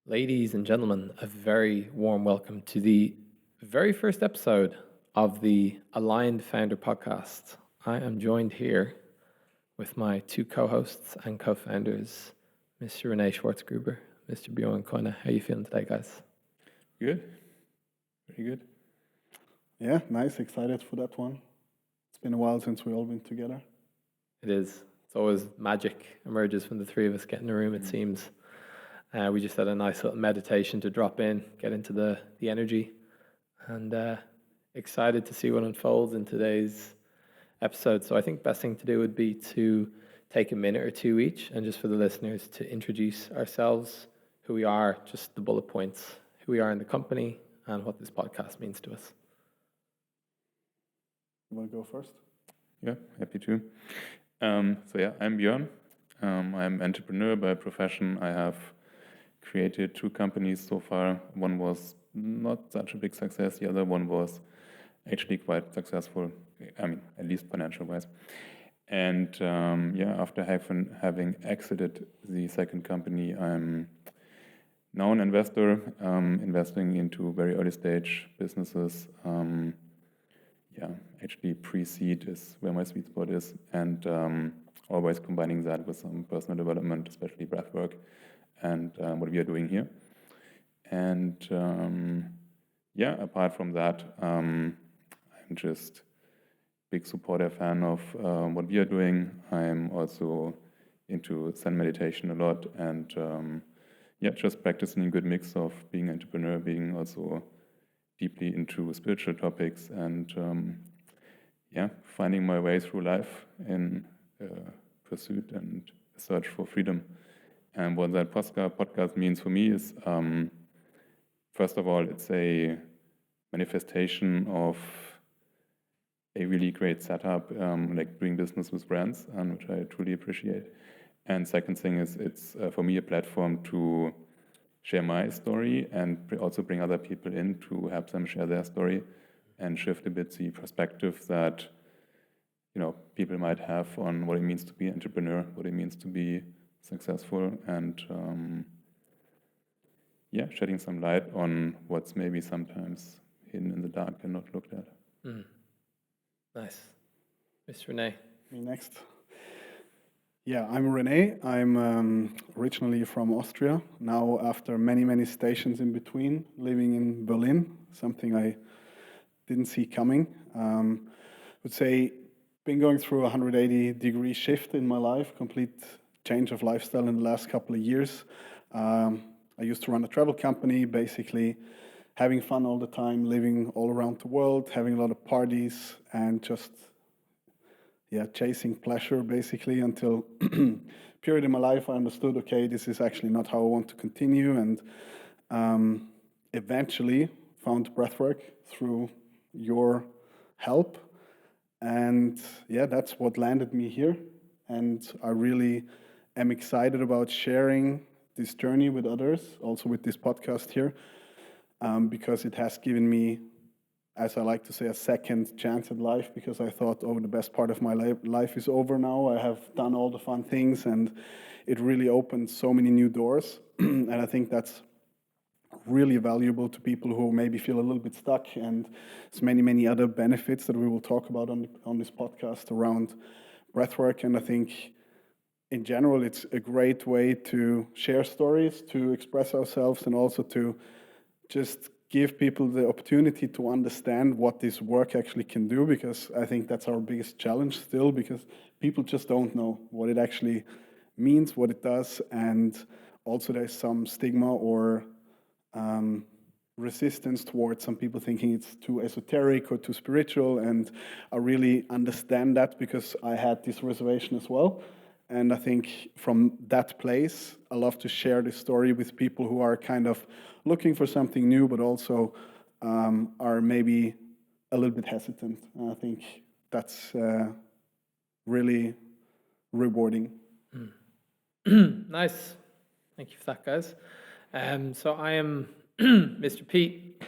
Ladies and gentlemen, a very warm welcome to the very first episode of the Aligned Founder podcast. I am joined here with my two co-hosts and co-founders, Mr. Rene Schwarzgruber, Mr. Bjoern Keune. How are you feeling today, guys? Good. Very good. Yeah, nice. Excited for that one. It's been a while since we all been together. It is. It's always magic emerges when the three of us get in a room, it seems. We just had a nice little meditation to drop in, get into the energy, and excited to see what unfolds in today's episode. So I think best thing to do would be to take a minute or two each, and just for the listeners to introduce ourselves, who we are, just the bullet points, who we are in the company, and what this podcast means to us. You want to go first? Yeah, happy to. I'm Björn. I'm entrepreneur by profession. I have created two companies so far. One was not such a big success. The other one was actually quite successful. I mean, at least financial-wise. And after having exited the second company, I'm now an investor, investing into very early stage businesses. Actually pre-seed is where my sweet spot is, and always combining that with some personal development, especially breathwork, and what we are doing here. And apart from that, I'm just big supporter fan of what we are doing. I'm also into Zen meditation a lot, and just practicing a good mix of being an entrepreneur, being also deeply into spiritual topics, and finding my way through life in pursuit and search for freedom. And what that podcast means for me is, first of all, it's a manifestation of a really great setup, like doing business with brands, which I truly appreciate. And second thing is, it's for me a platform to share my story and also bring other people in to help them share their story and shift a bit the perspective that people might have on what it means to be an entrepreneur, what it means to be successful, and shedding some light on what's maybe sometimes hidden in the dark and not looked at. Nice. Mr. Rene. Me next. Yeah, I'm Rene. I'm originally from Austria. Now, after many stations in between, living in Berlin, something I didn't see coming. I would say, been going through a 180-degree shift in my life, complete change of lifestyle in the last couple of years. I used to run a travel company, basically having fun all the time, living all around the world, having a lot of parties, and just chasing pleasure, basically, until period in my life I understood, okay, this is actually not how I want to continue, and eventually found breathwork through your help, and that's what landed me here. And I really am excited about sharing this journey with others, also with this podcast here, because it has given me, as I like to say, a second chance at life, because I thought, the best part of my life is over now. I have done all the fun things, and it really opened so many new doors. And I think that's really valuable to people who maybe feel a little bit stuck, and there's many other benefits that we will talk about on this podcast around breathwork. And I think in general, it's a great way to share stories, to express ourselves, and also to just give people the opportunity to understand what this work actually can do, because I think that's our biggest challenge still, because people just don't know what it actually means, what it does, and also there's some stigma or resistance towards some people thinking it's too esoteric or too spiritual, and I really understand that, because I had this reservation as well. And I think from that place, I love to share this story with people who are kind of looking for something new, but also are maybe a little bit hesitant. And I think that's really rewarding. Nice. Thank you for that, guys. So I am Mr. Pete,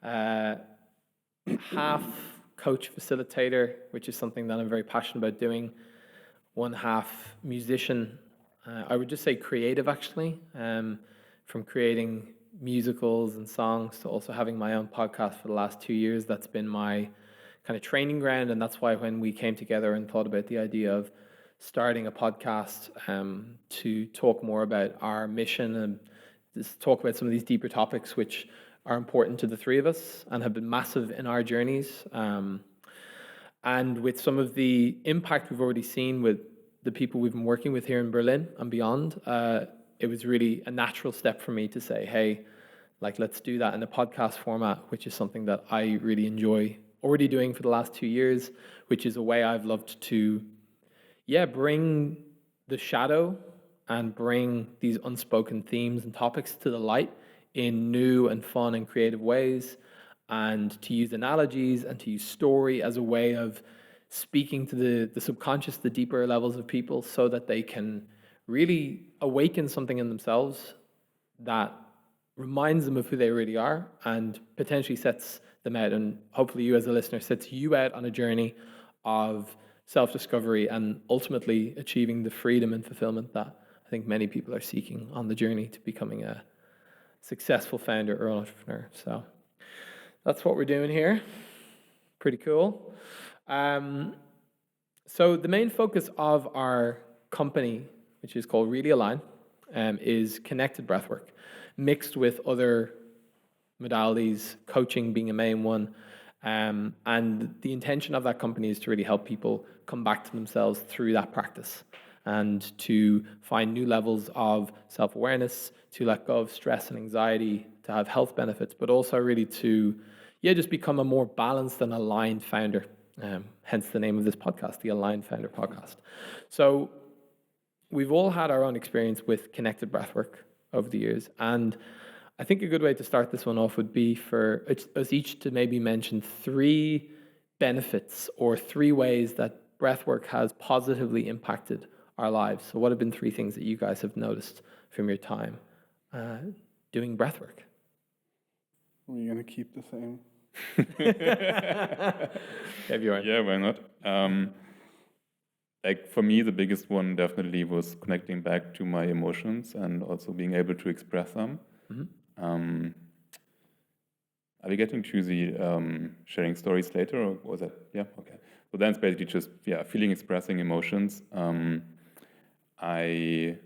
half coach facilitator, which is something that I'm very passionate about doing. One half musician. I would just say creative, actually. from creating musicals and songs to also having my own podcast for the last 2 years. That's been my kind of training ground, and that's why when we came together and thought about the idea of starting a podcast to talk more about our mission and just talk about some of these deeper topics which are important to the three of us and have been massive in our journeys. And with some of the impact we've already seen with the people we've been working with here in Berlin and beyond, it was really a natural step for me to say, hey, like, let's do that in a podcast format, which is something that I really enjoy already doing for the last 2 years, which is a way I've loved to, bring the shadow and bring these unspoken themes and topics to the light in new and fun and creative ways, and to use analogies and to use story as a way of speaking to the subconscious, the deeper levels of people, so that they can really awaken something in themselves that reminds them of who they really are and potentially sets them out, and hopefully you as a listener sets you out on a journey of self-discovery and ultimately achieving the freedom and fulfillment that I think many people are seeking on the journey to becoming a successful founder or entrepreneur. So that's what we're doing here. Pretty cool. So the main focus of our company, which is called ReallyAlign, is connected breathwork, mixed with other modalities, coaching being a main one. And the intention of that company is to really help people come back to themselves through that practice and to find new levels of self-awareness, to let go of stress and anxiety, to have health benefits, but also really to, just become a more balanced and aligned founder. Hence the name of this podcast, the Aligned Founder Podcast. So we've all had our own experience with connected breathwork over the years. And I think a good way to start this one off would be for us each to maybe mention 3 benefits or 3 ways that breathwork has positively impacted our lives. So what have been 3 things that you guys have noticed from your time doing breathwork? Are you going to keep the same? Bjoern. Yeah, why not? Like for me, the biggest one definitely was connecting back to my emotions and also being able to express them. Mm-hmm. Are we getting to the sharing stories later, or was that? Yeah, okay. So then it's basically just feeling, expressing emotions. I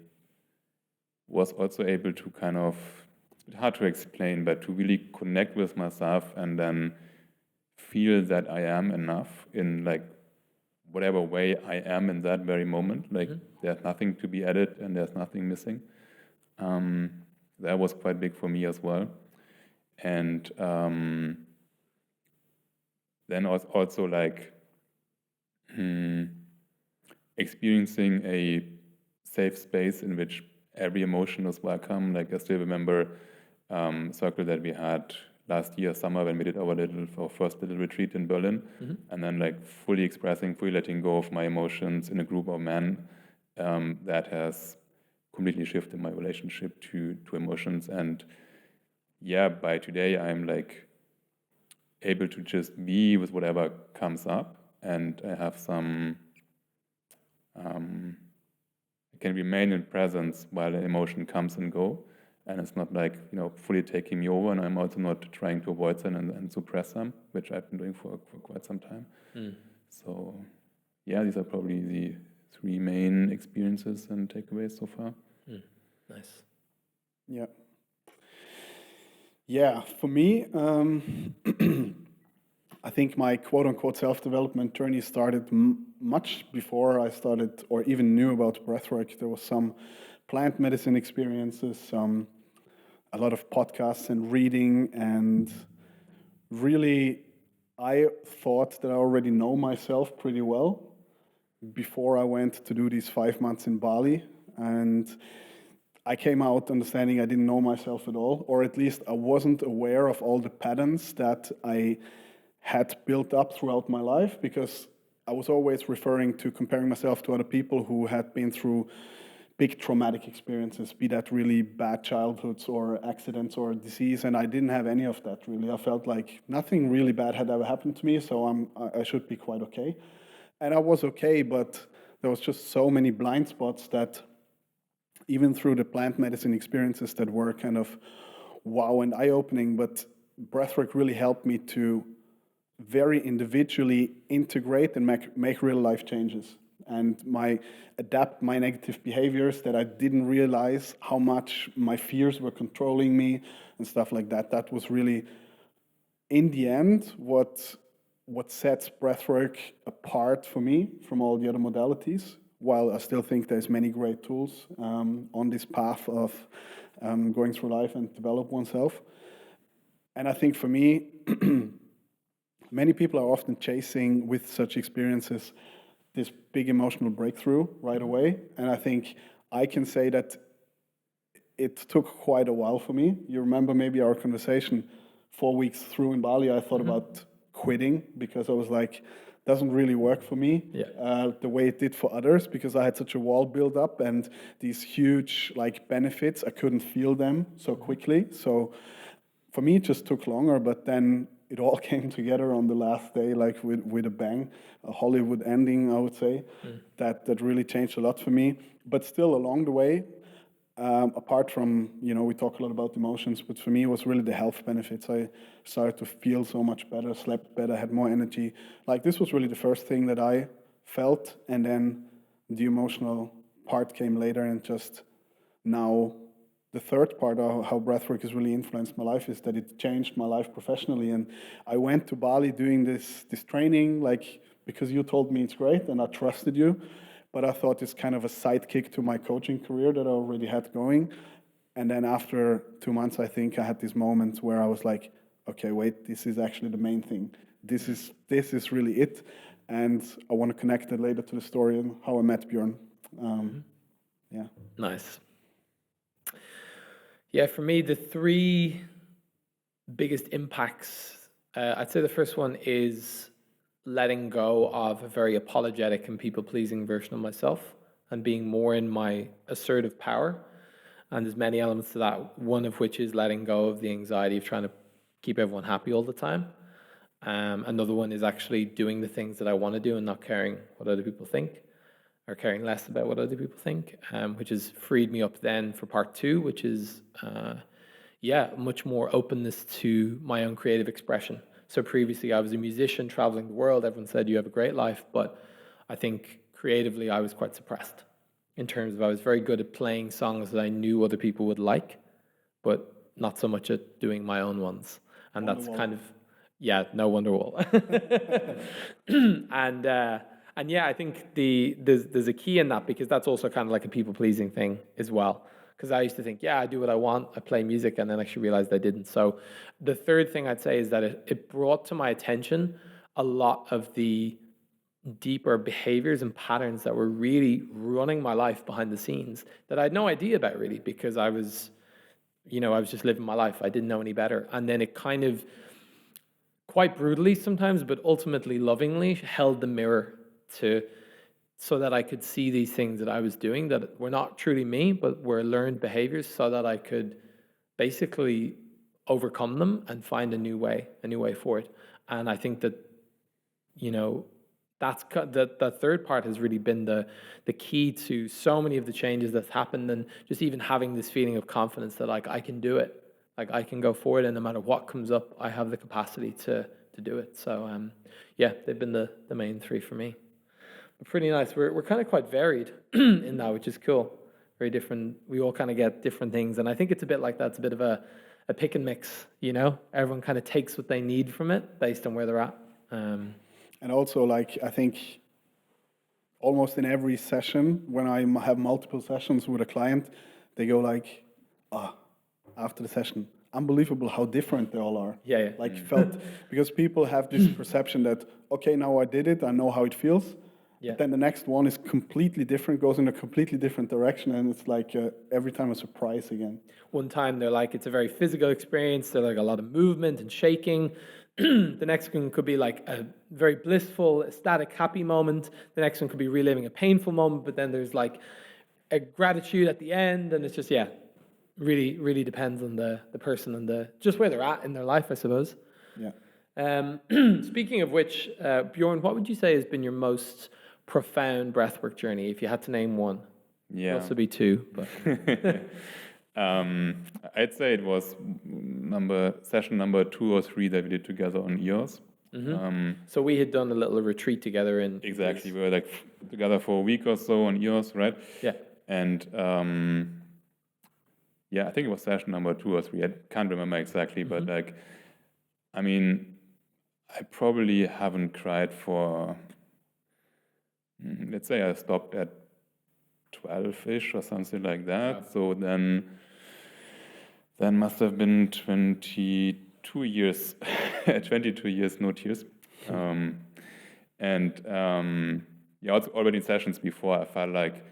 was also able to kind of, it's a bit hard to explain, but to really connect with myself and then feel that I am enough in like whatever way I am in that very moment. Like there's nothing to be added and there's nothing missing. That was quite big for me as well. And then also like experiencing a safe space in which every emotion is welcome. Like I still remember circle that we had last year summer when we did our first little retreat in Berlin, and then like fully expressing, fully letting go of my emotions in a group of men. That has completely shifted my relationship to emotions. And by today I'm like able to just be with whatever comes up, and I have some I can remain in presence while the emotion comes and go, and it's not like fully taking me over, and I'm also not trying to avoid them and suppress them, which I've been doing for quite some time. So these are probably the 3 main experiences and takeaways so far. Nice. Yeah, for me, I think my quote-unquote self-development journey started much before I started or even knew about breathwork. There was some plant medicine experiences, a lot of podcasts and reading, and really I thought that I already know myself pretty well before I went to do these 5 months in Bali. And I came out understanding I didn't know myself at all, or at least I wasn't aware of all the patterns that I had built up throughout my life, because I was always referring to comparing myself to other people who had been through big traumatic experiences, be that really bad childhoods or accidents or disease, and I didn't have any of that really. I felt like nothing really bad had ever happened to me, so I should be quite okay. And I was okay, but there was just so many blind spots that even through the plant medicine experiences that were kind of wow and eye-opening, but breathwork really helped me to very individually integrate and make real life changes and adapt my negative behaviors that I didn't realize how much my fears were controlling me and stuff like that. That was really, in the end, what sets breathwork apart for me from all the other modalities. While I still think there's many great tools on this path of going through life and develop oneself. And I think for me, many people are often chasing with such experiences this big emotional breakthrough right away. And I think I can say that it took quite a while for me. You remember maybe our conversation 4 weeks through in Bali, I thought about quitting because I was like, doesn't really work for me the way it did for others, because I had such a wall built up and these huge like benefits, I couldn't feel them so quickly. So for me, it just took longer, but then it all came together on the last day, like with a bang, a Hollywood ending, I would say, that really changed a lot for me. But still along the way, apart from, we talk a lot about emotions, but for me, it was really the health benefits. I started to feel so much better, slept better, had more energy. Like this was really the first thing that I felt. And then the emotional part came later, and just now the third part of how breathwork has really influenced my life is that it changed my life professionally. And I went to Bali doing this training, like, because you told me it's great and I trusted you. But I thought it's kind of a sidekick to my coaching career that I already had going. And then after 2 months, I think I had this moment where I was like, okay, wait, this is actually the main thing. This is really it. And I want to connect it later to the story and how I met Bjorn. Yeah. Nice. Yeah, for me, the 3 biggest impacts, I'd say the first one is letting go of a very apologetic and people-pleasing version of myself and being more in my assertive power. And there's many elements to that, one of which is letting go of the anxiety of trying to keep everyone happy all the time. Another one is actually doing the things that I want to do and not caring what other people think, or caring less about what other people think, which has freed me up then for part 2, which is, much more openness to my own creative expression. So previously I was a musician traveling the world. Everyone said you have a great life, but I think creatively I was quite suppressed in terms of I was very good at playing songs that I knew other people would like, but not so much at doing my own ones. And that's kind of, no Wonderwall. And I think there's a key in that, because that's also kind of like a people-pleasing thing as well. Because I used to think, I do what I want, I play music, and then actually realized I didn't. So the third thing I'd say is that it brought to my attention a lot of the deeper behaviors and patterns that were really running my life behind the scenes that I had no idea about, really, because I was just living my life. I didn't know any better. And then it kind of, quite brutally sometimes, but ultimately lovingly, held the mirror so that I could see these things that I was doing that were not truly me, but were learned behaviors, so that I could basically overcome them and find a new way for it. And I think that, that third part has really been the key to so many of the changes that's happened, and just even having this feeling of confidence that like I can do it, like I can go forward, and no matter what comes up, I have the capacity to do it. So they've been the main 3 for me. Pretty nice. We're kind of quite varied in that, which is cool. Very different. We all kind of get different things, and I think it's a bit like that. It's a bit of a pick and mix. Everyone kind of takes what they need from it based on where they're at. And also, like, I think almost in every session, when I have multiple sessions with a client, they go like, after the session, unbelievable how different they all are. Like felt, because people have this perception that, okay, now I did it, I know how it feels. But then the next one is completely different, goes in a completely different direction, and it's like every time a surprise again. One time they're like, it's a very physical experience, they're like a lot of movement and shaking. The next one could be like a very blissful, ecstatic, happy moment. The next one could be reliving a painful moment, but then there's like a gratitude at the end, and it's just, really, really depends on the person and just where they're at in their life, I suppose. Speaking of which, Bjorn, what would you say has been your most profound breathwork journey, if you had to name one? Could also be 2, but I'd say it was session number 2 or 3 that we did together on EOS. So we had done a little retreat together in Exactly, we were like together for a week or so on EOS, right? Yeah. And I think it was session number 2 or 3. I can't remember exactly, but like, I mean, I probably haven't cried for, let's say I stopped at 12-ish or something like that. Wow. So then must have been 22 years, 22 years no tears. Also already in sessions before, I felt like,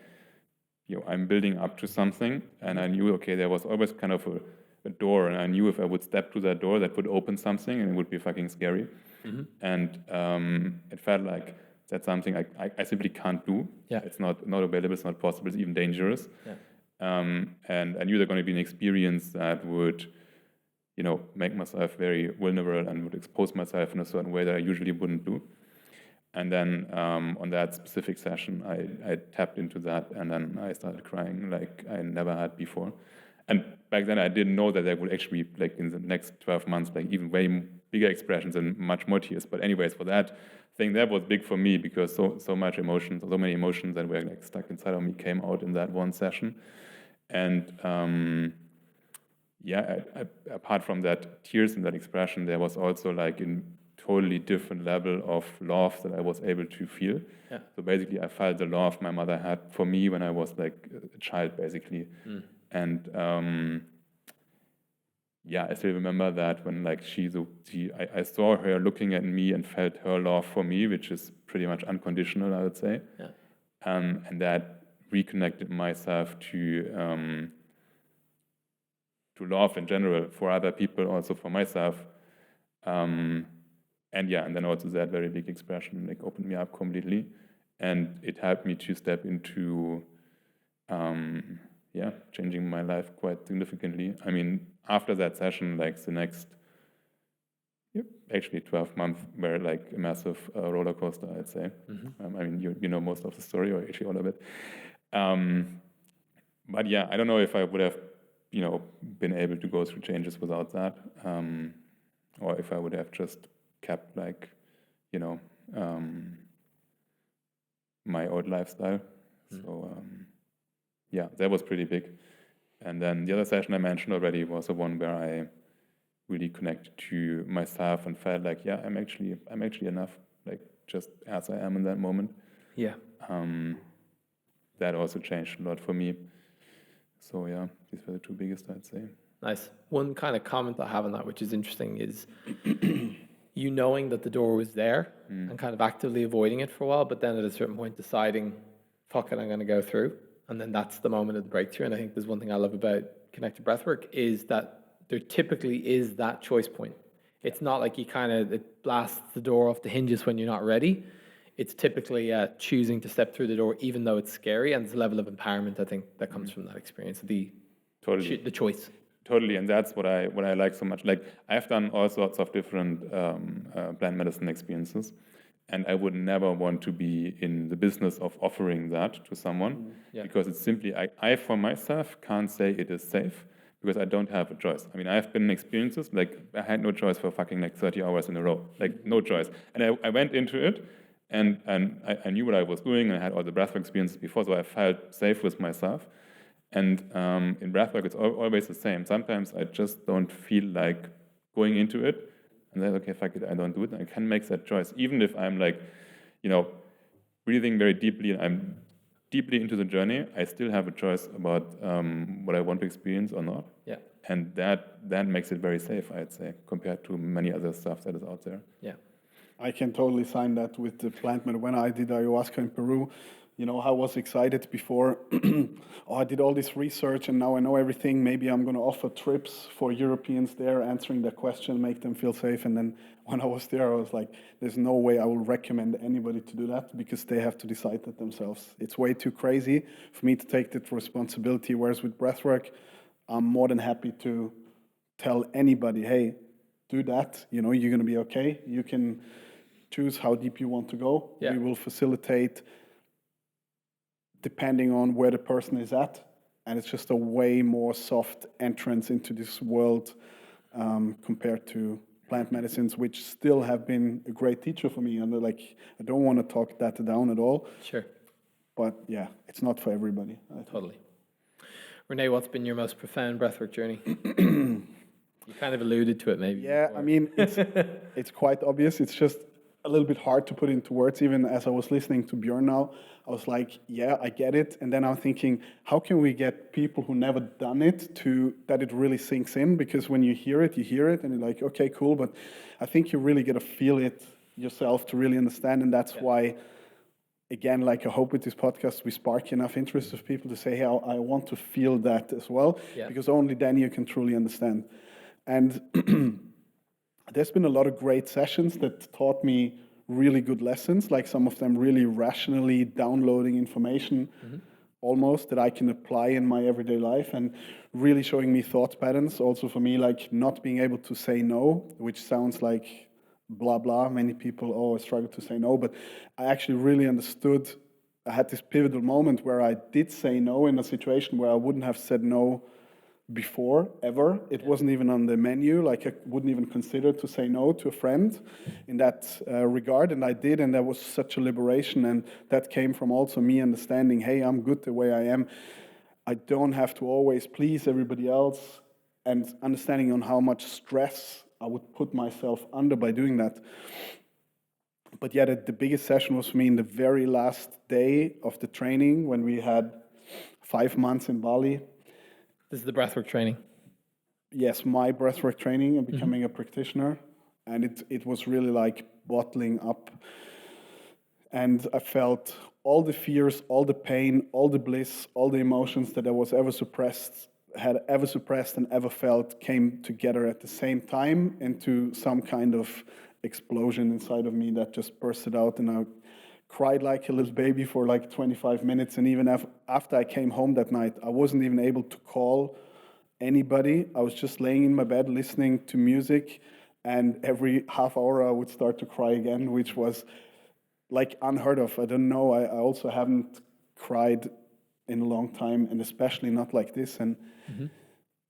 I'm building up to something, and I knew, okay, there was always kind of a door, and I knew if I would step to that door, that would open something, and it would be fucking scary. And it felt like that's something I simply can't do. Yeah. It's not available, it's not possible, it's even dangerous. Yeah. And I knew there's going to be an experience that would, make myself very vulnerable and would expose myself in a certain way that I usually wouldn't do. And then on that specific session, I tapped into that, and then I started crying like I never had before. And back then, I didn't know that there would actually be, like, in the next 12 months, like even way bigger expressions and much more tears. But anyways, for that thing, that was big for me because so many emotions that were like stuck inside of me came out in that one session. And apart from that tears and that expression, there was also like a totally different level of love that I was able to feel. Yeah. So basically, I felt the love my mother had for me when I was like a child, basically. And I still remember that when like I saw her looking at me and felt her love for me, which is pretty much unconditional, I would say. Yeah. And that reconnected myself to love in general for other people, also for myself. And then also that very big expression like opened me up completely, and it helped me to step into changing my life quite significantly. I mean, after that session, like the next actually 12 months were like a massive roller coaster, I'd say. I mean, you know most of the story, or actually all of it. But yeah, I don't know if I would have been able to go through changes without that, or if I would have just kept like my old lifestyle. So that was pretty big. And then the other session I mentioned already was the one where I really connected to myself and felt like, I'm actually enough, like just as I am in that moment. Yeah. That also changed a lot for me. So these were the 2 biggest, I'd say. Nice. One kind of comment I have on that, which is interesting, is you knowing that the door was there and kind of actively avoiding it for a while, but then at a certain point deciding, fuck it, I'm going to go through. And then that's the moment of the breakthrough. And I think there's one thing I love about connected breathwork is that there typically is that choice point. It's not like it blasts the door off the hinges when you're not ready. It's typically choosing to step through the door, even though it's scary, and it's a level of empowerment, I think, that comes from that experience, the choice. Totally, and that's what I like so much. Like, I've done all sorts of different plant medicine experiences, and I would never want to be in the business of offering that to someone, because it's simply, I for myself can't say it is safe, because I don't have a choice. I mean, I've been in experiences, like, I had no choice for fucking like 30 hours in a row, like no choice. And I went into it, and I knew what I was doing, and I had all the breathwork experiences before, so I felt safe with myself. And in breathwork, it's always the same. Sometimes I just don't feel like going into it, and then, okay, fuck it, I don't do it. And I can make that choice, even if I'm like, breathing very deeply, and I'm deeply into the journey. I still have a choice about what I want to experience or not. Yeah. And that makes it very safe, I'd say, compared to many other stuff that is out there. Yeah. I can totally sign that with the plant medicine. When I did ayahuasca in Peru, I was excited before. I did all this research and now I know everything. Maybe I'm going to offer trips for Europeans there, answering their question, make them feel safe. And then when I was there, I was like, there's no way I will recommend anybody to do that, because they have to decide that themselves. It's way too crazy for me to take that responsibility. Whereas with breathwork, I'm more than happy to tell anybody, hey, do that. You're going to be okay. You can choose how deep you want to go. Yeah. We will facilitate depending on where the person is at. And it's just a way more soft entrance into this world compared to plant medicines, which still have been a great teacher for me. And like, I don't want to talk that down at all. Sure. But yeah, it's not for everybody. Totally. Rene, what's been your most profound breathwork journey? You kind of alluded to it, maybe. Yeah, before. I mean, it's quite obvious. It's just a little bit hard to put into words. Even as I was listening to Bjorn now, I was like, yeah, I get it. And then I'm thinking, how can we get people who never done it to that it really sinks in? Because when you hear it, and you're like, okay, cool. But I think you really got to feel it yourself to really understand. And that's why, again, like I hope with this podcast, we spark enough interest of people to say, hey, I want to feel that as well. Yeah. Because only then you can truly understand. And there's been a lot of great sessions that taught me really good lessons, like some of them really rationally downloading information almost that I can apply in my everyday life, and really showing me thought patterns. Also for me, like not being able to say no, which sounds like blah, blah. Many people always struggle to say no, but I actually really understood. I had this pivotal moment where I did say no in a situation where I wouldn't have said no before, ever. It wasn't even on the menu. Like I wouldn't even consider to say no to a friend in that regard. And I did, and that was such a liberation. And that came from also me understanding, hey, I'm good the way I am. I don't have to always please everybody else, and understanding on how much stress I would put myself under by doing that. But yeah, the biggest session was for me in the very last day of the training when we had 5 months in Bali. This is the breathwork training. Yes, my breathwork training and becoming a practitioner. And it was really like bottling up. And I felt all the fears, all the pain, all the bliss, all the emotions that I was had ever suppressed and ever felt came together at the same time into some kind of explosion inside of me that just bursted out, and I cried like a little baby for like 25 minutes. And even after I came home that night, I wasn't even able to call anybody. I was just laying in my bed listening to music, and every half hour I would start to cry again, which was like unheard of. I don't know, I also haven't cried in a long time, and especially not like this. And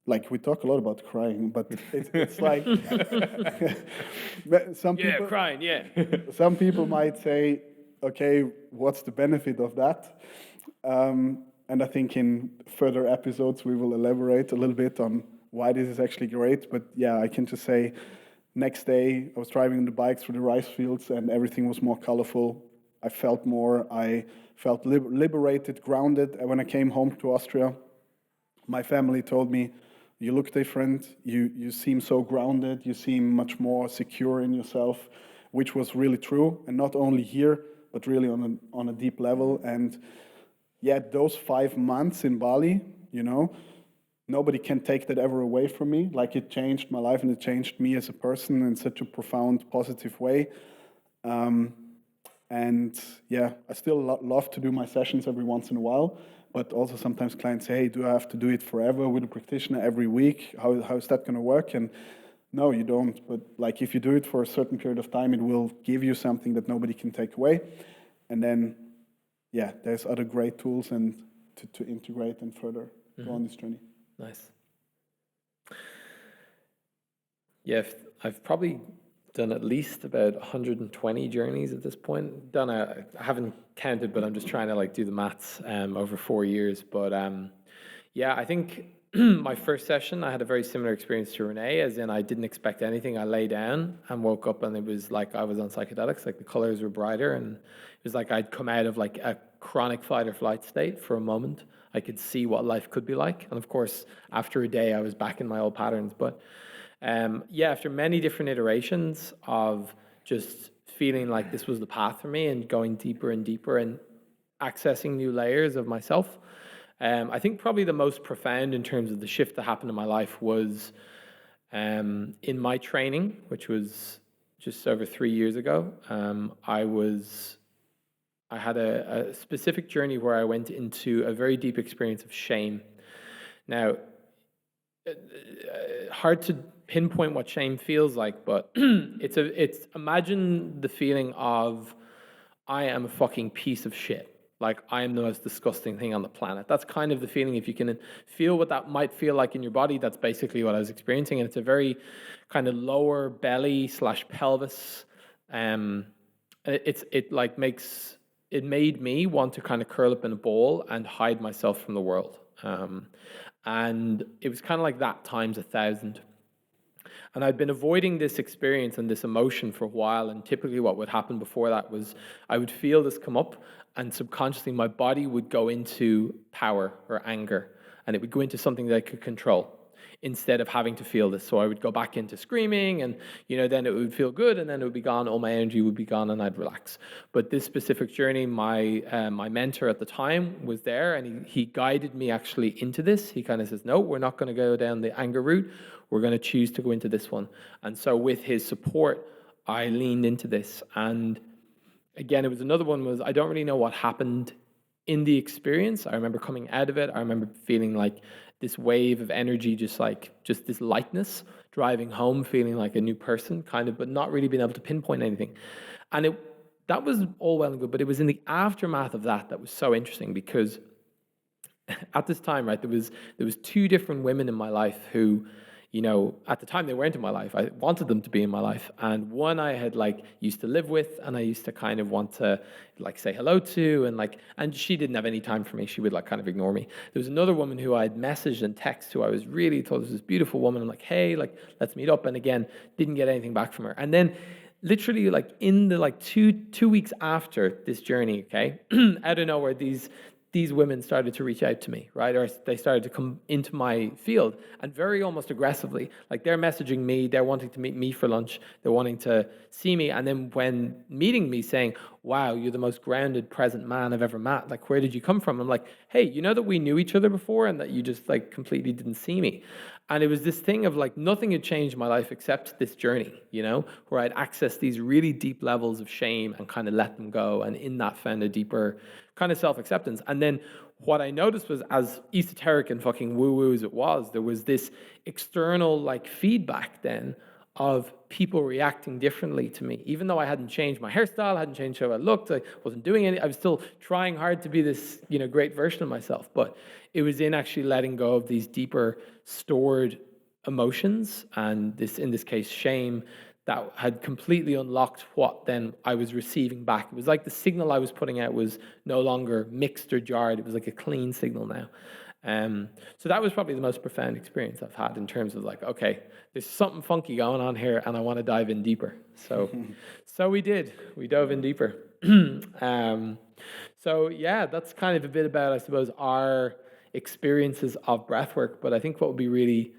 like we talk a lot about crying, but it's like some people, crying, yeah. some people might say, okay, what's the benefit of that? And I think in further episodes we will elaborate a little bit on why this is actually great. But yeah, I can just say, next day I was driving the bike through the rice fields and everything was more colorful. I felt more, I felt liberated, grounded. And when I came home to Austria, my family told me, you look different, you seem so grounded, you seem much more secure in yourself, which was really true. And not only here, but really on a deep level. And yeah, those 5 months in Bali, you know, nobody can take that ever away from me. Like it changed my life and it changed me as a person in such a profound, positive way. And yeah, I still love to do my sessions every once in a while, but also sometimes clients say, hey, do I have to do it forever with a practitioner every week? How is that going to work? And no, you don't. But like if you do it for a certain period of time, it will give you something that nobody can take away. And then, yeah, there's other great tools and to integrate and further go on this journey. Nice. Yeah, I've probably done at least about 120 journeys at this point. I haven't counted, but I'm just trying to like do the maths over 4 years. But yeah, I think my first session, I had a very similar experience to Rene, as in I didn't expect anything. I lay down and woke up and it was like I was on psychedelics, like the colors were brighter, and it was like I'd come out of like a chronic fight or flight state for a moment. I could see what life could be like. And of course, after a day, I was back in my old patterns. But yeah, after many different iterations of just feeling like this was the path for me and going deeper and deeper and accessing new layers of myself, I think probably the most profound in terms of the shift that happened in my life was in my training, which was just over 3 years ago. I had a specific journey where I went into a very deep experience of shame. Now, hard to pinpoint what shame feels like, but it's imagine the feeling of I am a fucking piece of shit. like I'm the most disgusting thing on the planet. That's kind of the feeling. If you can feel what that might feel like in your body, that's basically what I was experiencing. And it's a very kind of lower belly / pelvis. It made me want to kind of curl up in a ball and hide myself from the world. And it was kind of like that times 1,000. And I'd been avoiding this experience and this emotion for a while. And typically what would happen before that was I would feel this come up, and subconsciously my body would go into power or anger, and it would go into something that I could control instead of having to feel this. So I would go back into screaming, and then it would feel good, and then it would be gone. All my energy would be gone, and I'd relax. But this specific journey, my mentor at the time was there, and he guided me actually into this. He kind of says, no, we're not going to go down the anger route. We're going to choose to go into this one. And so with his support, I leaned into this. And again, it was another one was I don't really know what happened in the experience. I remember coming out of it. I remember feeling like this wave of energy, just this lightness, driving home, feeling like a new person, kind of, but not really being able to pinpoint anything. And that was all well and good, but it was in the aftermath of that was so interesting, because at this time, right, there was two different women in my life who, at the time they weren't in my life. I wanted them to be in my life. And one I had used to live with, and I used to kind of want to say hello to, and she didn't have any time for me. She would kind of ignore me. There was another woman who I'd messaged and texted, who I was really thought was this beautiful woman. I'm like, hey, let's meet up. And again, didn't get anything back from her. And then literally in the two weeks after this journey, okay, out of nowhere, these women started to reach out to me, right? Or they started to come into my field, and very almost aggressively. They're messaging me, they're wanting to meet me for lunch, they're wanting to see me. And then when meeting me, saying, wow, you're the most grounded, present man I've ever met. Where did you come from? I'm like, hey, you know that we knew each other before and that you just completely didn't see me. And it was this thing of nothing had changed in my life except this journey, where I'd accessed these really deep levels of shame and kind of let them go. And in that found a deeper kind of self-acceptance. And then what I noticed was, as esoteric and fucking woo-woo as it was, there was this external feedback then of people reacting differently to me. Even though I hadn't changed my hairstyle, hadn't changed how I looked, I wasn't doing any, I was still trying hard to be this, great version of myself. But it was in actually letting go of these deeper stored emotions, and in this case, shame, that had completely unlocked what then I was receiving back. It was like the signal I was putting out was no longer mixed or jarred. It was like a clean signal now. So that was probably the most profound experience I've had in terms of okay, there's something funky going on here, and I want to dive in deeper. So, we dove in deeper. So yeah, that's kind of a bit about, I suppose, our experiences of breathwork. But I think what would be really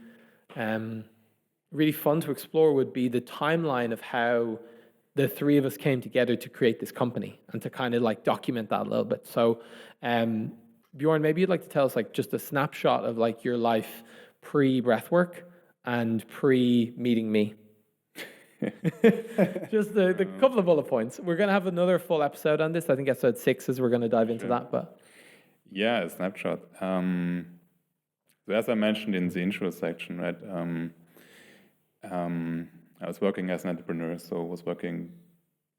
fun to explore would be the timeline of how the three of us came together to create this company, and to kind of document that a little bit. So, Bjorn, maybe you'd like to tell us just a snapshot of your life pre-breathwork and pre-meeting me. Just the couple of bullet points. We're going to have another full episode on this. I think episode 6 is we're going to dive into that. But yeah, a snapshot. So as I mentioned in the intro section, right? I was working as an entrepreneur, so I was working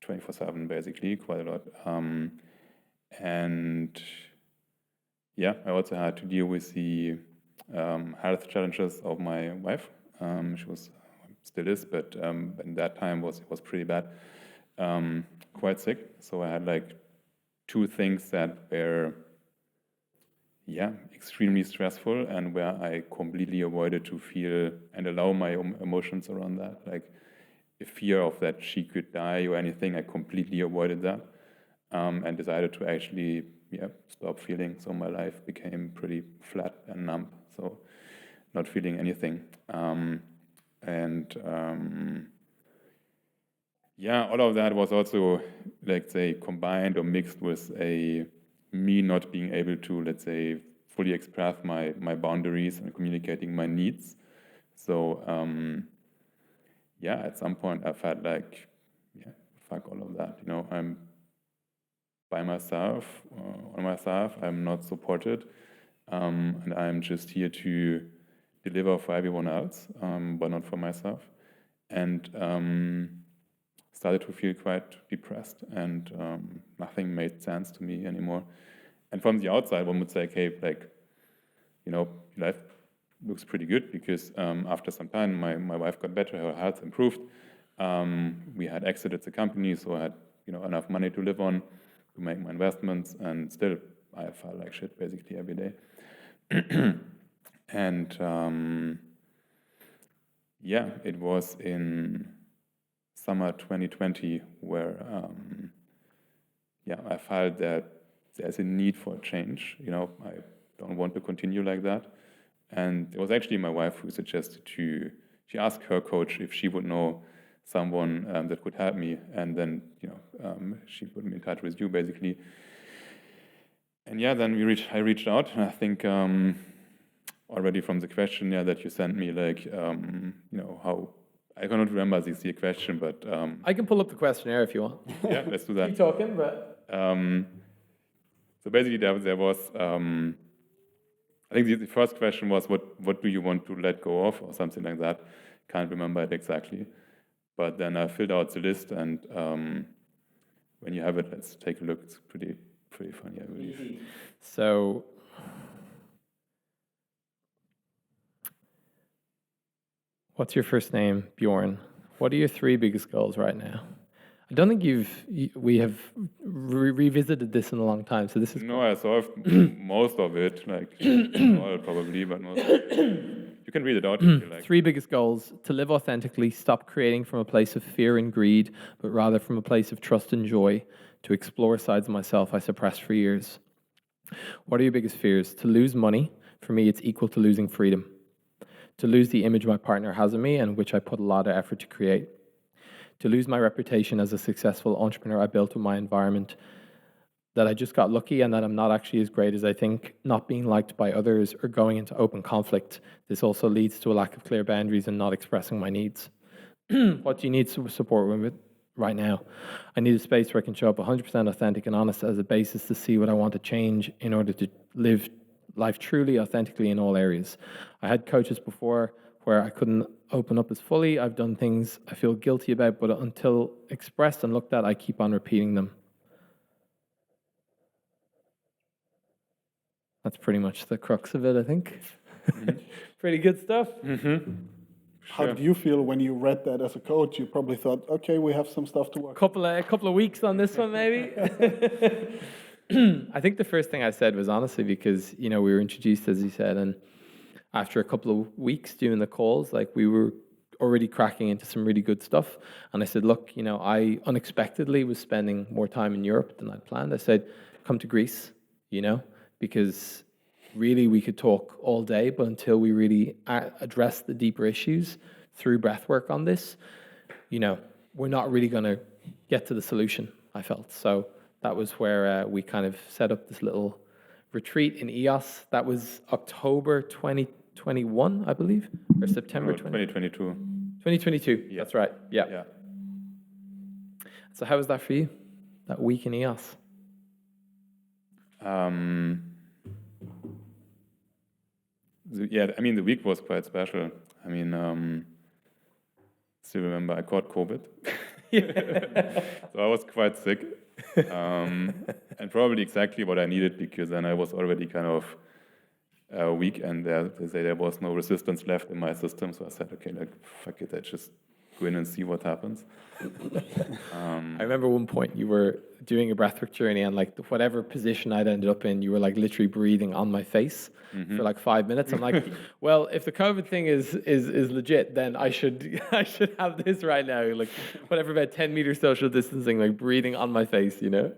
24/7 basically, quite a lot. And yeah, I also had to deal with the health challenges of my wife. She was, still is, but in that time was pretty bad, quite sick. So I had 2 things that were, extremely stressful, and where I completely avoided to feel and allow my emotions around that. A fear of that she could die or anything, I completely avoided that, and decided to actually stop feeling. So my life became pretty flat and numb, so not feeling anything. All of that was also, let's say, combined or mixed with me not being able to, let's say, fully express my boundaries and communicating my needs. So at some point I felt fuck all of that. I'm by myself, on myself. I'm not supported, and I'm just here to deliver for everyone else, but not for myself. And started to feel quite depressed, and nothing made sense to me anymore. And from the outside, one would say, okay, like, your life looks pretty good because after some time, my wife got better, her health improved. We had exited the company, so I had enough money to live on, to make my investments, and still I felt like shit basically every day. And it was in summer 2020 where I felt that there's a need for a change. I don't want to continue like that. And it was actually my wife who suggested she asked her coach if she would know someone that could help me, and then she put me in touch with you basically. And then I reached out, and I think already from the questionnaire that you sent me, like how I cannot remember the exact question, but I can pull up the questionnaire if you want. Yeah, let's do that. Keep talking, but so basically there was I think the first question was what do you want to let go of or something like that. Can't remember it exactly. But then I filled out the list, and when you have it, let's take a look. It's pretty funny, I believe. So, what's your first name, Bjorn? What are your 3 biggest goals right now? I don't think we have revisited this in a long time, so this is... No, I solved most of it, like all probably, but most of it. You can read it out if you like. 3 biggest goals: to live authentically, stop creating from a place of fear and greed, but rather from a place of trust and joy, to explore sides of myself I suppressed for years. What are your biggest fears? To lose money. For me, it's equal to losing freedom. To lose the image my partner has of me, and which I put a lot of effort to create. To lose my reputation as a successful entrepreneur I built with my environment, that I just got lucky and that I'm not actually as great as I think, not being liked by others, or going into open conflict. This also leads to a lack of clear boundaries and not expressing my needs. What do you need support with right now? I need a space where I can show up 100% authentic and honest as a basis to see what I want to change in order to live life truly, authentically in all areas. I had coaches before where I couldn't open up as fully. I've done things I feel guilty about, but until expressed and looked at, I keep on repeating them. That's pretty much the crux of it, I think. Mm-hmm. Pretty good stuff. Mm-hmm. How did you feel when you read that as a coach? You probably thought, okay, we have some stuff to work. A couple of weeks on this one, maybe. I think the first thing I said was honestly because, we were introduced, as you said, and after a couple of weeks doing the calls, like we were already cracking into some really good stuff. And I said, look, I unexpectedly was spending more time in Europe than I'd planned. I said, come to Greece, because really we could talk all day, but until we really address the deeper issues through breathwork on this, we're not really going to get to the solution, I felt. So that was where we kind of set up this little retreat in EOS. That was October 2021, I believe, or September 2022. 2022, yeah. That's right, yeah. So how was that for you, that week in EOS? The week was quite special. Still remember I caught COVID. So I was quite sick. And probably exactly what I needed, because then I was already kind of weak, and there was no resistance left in my system. So I said, okay, fuck it, let's just go in and see what happens. I remember one point you were doing a breathwork journey, and whatever position I'd ended up in, you were literally breathing on my face for 5 minutes. I'm like, well, if the COVID thing is legit, then I should have this right now. Whatever, about 10 meters social distancing, breathing on my face, No,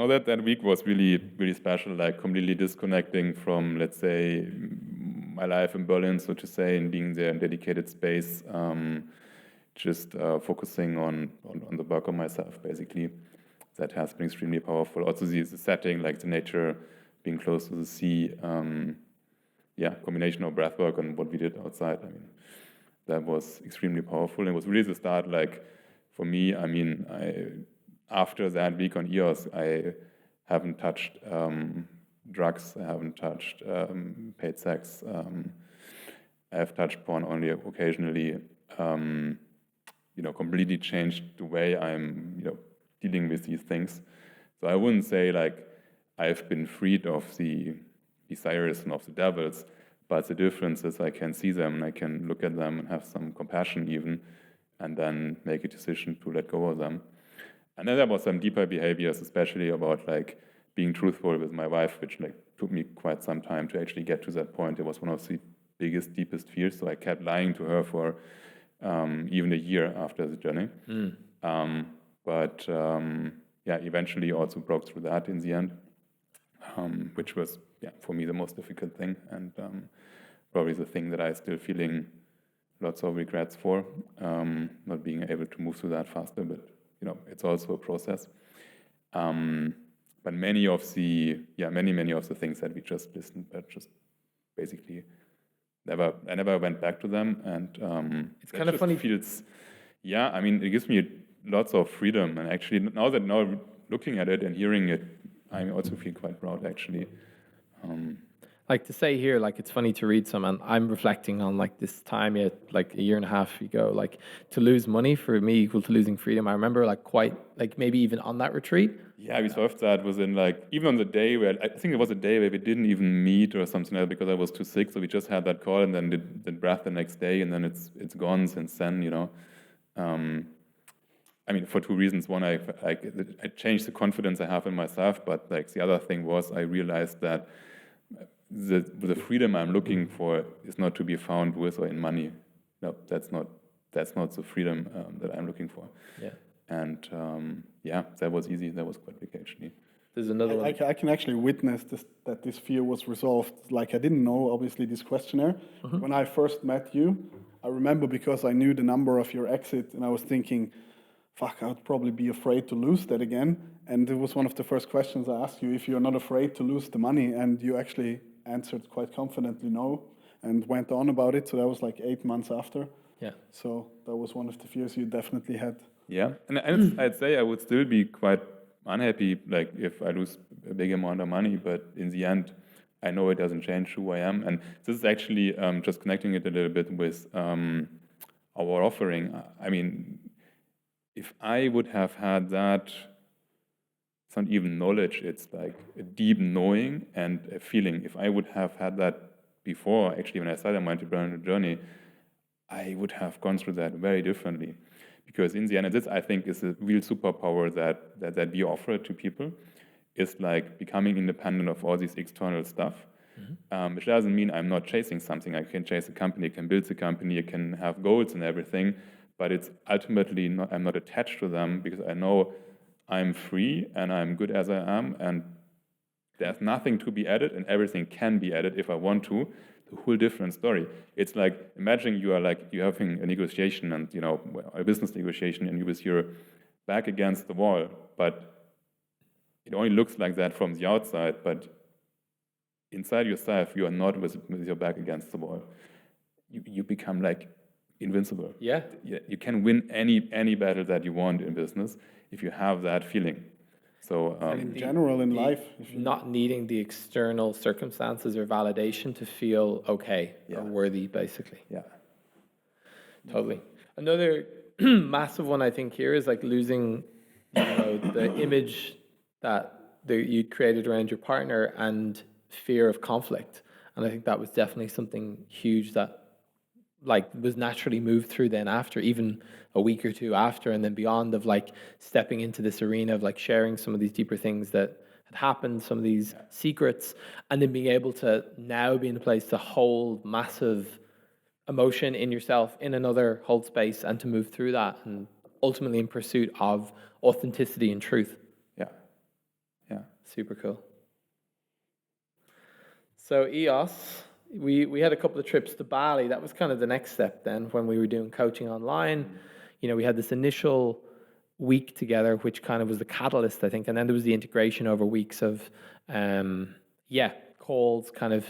that week was really, really special, completely disconnecting from, let's say, my life in Berlin, so to say, and being there in dedicated space, just focusing on the work of myself, basically. That has been extremely powerful. Also the setting, the nature, being close to the sea, combination of breathwork and what we did outside, that was extremely powerful. It was really the start, for me, after that week on EOS, I haven't touched drugs, I haven't touched paid sex, I have touched porn only occasionally, completely changed the way I'm, dealing with these things. So I wouldn't say I've been freed of the desires and of the devils, but the difference is I can see them and I can look at them and have some compassion even, and then make a decision to let go of them. And then there was some deeper behaviors, especially about like being truthful with my wife, which like took me quite some time to actually get to that point. It was one of the biggest, deepest fears. So I kept lying to her for even a year after the journey. But eventually also broke through that in the end, which was for me the most difficult thing, and probably the thing that I still feeling lots of regrets for, not being able to move through that faster. But it's also a process. But many of the things that we just listened, just basically I never went back to them, and it's kind of funny. It gives me lots of freedom, and actually now looking at it and hearing it, I also feel quite proud actually. Like to say here, like it's funny to read some, and I'm reflecting on like this time like a year and a half ago, like to lose money for me equal to losing freedom. I remember maybe even on that retreat. Yeah, we solved that within even on the day where, I think it was a day where we didn't even meet or something like that because I was too sick. So we just had that call and then did breath the next day, and then it's gone since then, for two reasons. One, I changed the confidence I have in myself, but the other thing was I realized that the freedom I'm looking for is not to be found with or in money. No, that's not the freedom that I'm looking for. Yeah. And that was easy. That was quite big actually. There's another one. I can actually witness that this fear was resolved. Like I didn't know, obviously, this questionnaire. When I first met you, I remember because I knew the number of your exit, and I was thinking, fuck, I would probably be afraid to lose that again. And it was one of the first questions I asked you, if you're not afraid to lose the money, and you actually answered quite confidently no, and went on about it. So that was like 8 months after. Yeah. So that was one of the fears you definitely had. Yeah, and I'd say I would still be quite unhappy, like if I lose a big amount of money. But in the end, I know it doesn't change who I am. And this is actually just connecting it a little bit with our offering. I mean, if I would have had that, it's not even knowledge, it's like a deep knowing and a feeling. If I would have had that before, actually, when I started my entrepreneurial journey, I would have gone through that very differently. Because in the end, this I think is a real superpower that we offer to people. It's like becoming independent of all this external stuff, which doesn't mean I'm not chasing something. I can chase a company, I can build a company, I can have goals and everything, but it's ultimately I'm not attached to them because I know I'm free and I'm good as I am, and there's nothing to be added and everything can be added if I want to. A whole different story. It's like, imagine you're having a negotiation and a business negotiation, and you're with your back against the wall, but it only looks like that from the outside, but inside yourself you are not with your back against the wall. You become like invincible. Yeah. You can win any battle that you want in business if you have that feeling. So in general in life, if not needing the external circumstances or validation to feel okay or worthy, basically. Yeah, totally. Another massive one I think here is like losing, the image that you created around your partner and fear of conflict. And I think that was definitely something huge that was naturally moved through then after, even a week or two after, and then beyond, of stepping into this arena of sharing some of these deeper things that had happened, some of these secrets, and then being able to now be in a place to hold massive emotion in yourself, in another, hold space, and to move through that, and ultimately in pursuit of authenticity and truth. Yeah. Super cool. So EOS, we had a couple of trips to Bali. That was kind of the next step then when we were doing coaching online. We had this initial week together, which kind of was the catalyst, I think. And then there was the integration over weeks of, calls, kind of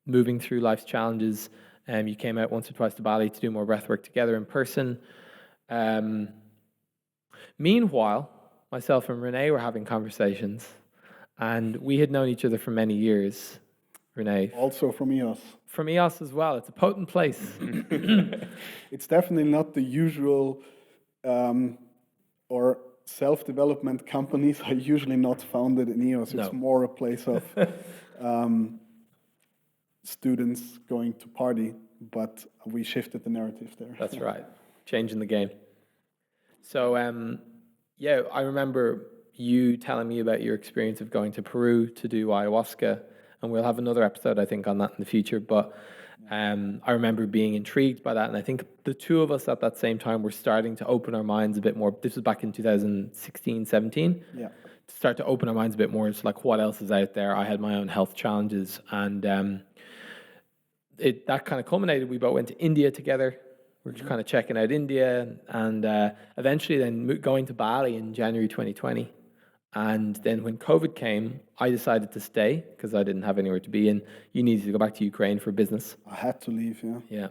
moving through life's challenges. You came out once or twice to Bali to do more breathwork together in person. Meanwhile, myself and Rene were having conversations, and we had known each other for many years. Rene. Also from EOS. From EOS as well. It's a potent place. It's definitely not the usual or self-development companies are usually not founded in EOS. No. It's more a place of students going to party, but we shifted the narrative there. That's right. Changing the game. So, yeah, I remember you telling me about your experience of going to Peru to do ayahuasca, and we'll have another episode, I think, on that in the future. But I remember being intrigued by that, and I think the two of us at that same time were starting to open our minds a bit more. This was back in 2016, 17. Yeah. To start to open our minds a bit more. It's like, what else is out there? I had my own health challenges, and that kind of culminated. We both went to India together. We were kind of checking out India, and eventually then going to Bali in January 2020. And then when COVID came, I decided to stay because I didn't have anywhere to be, and you needed to go back to Ukraine for business. I had to leave, yeah. Yeah.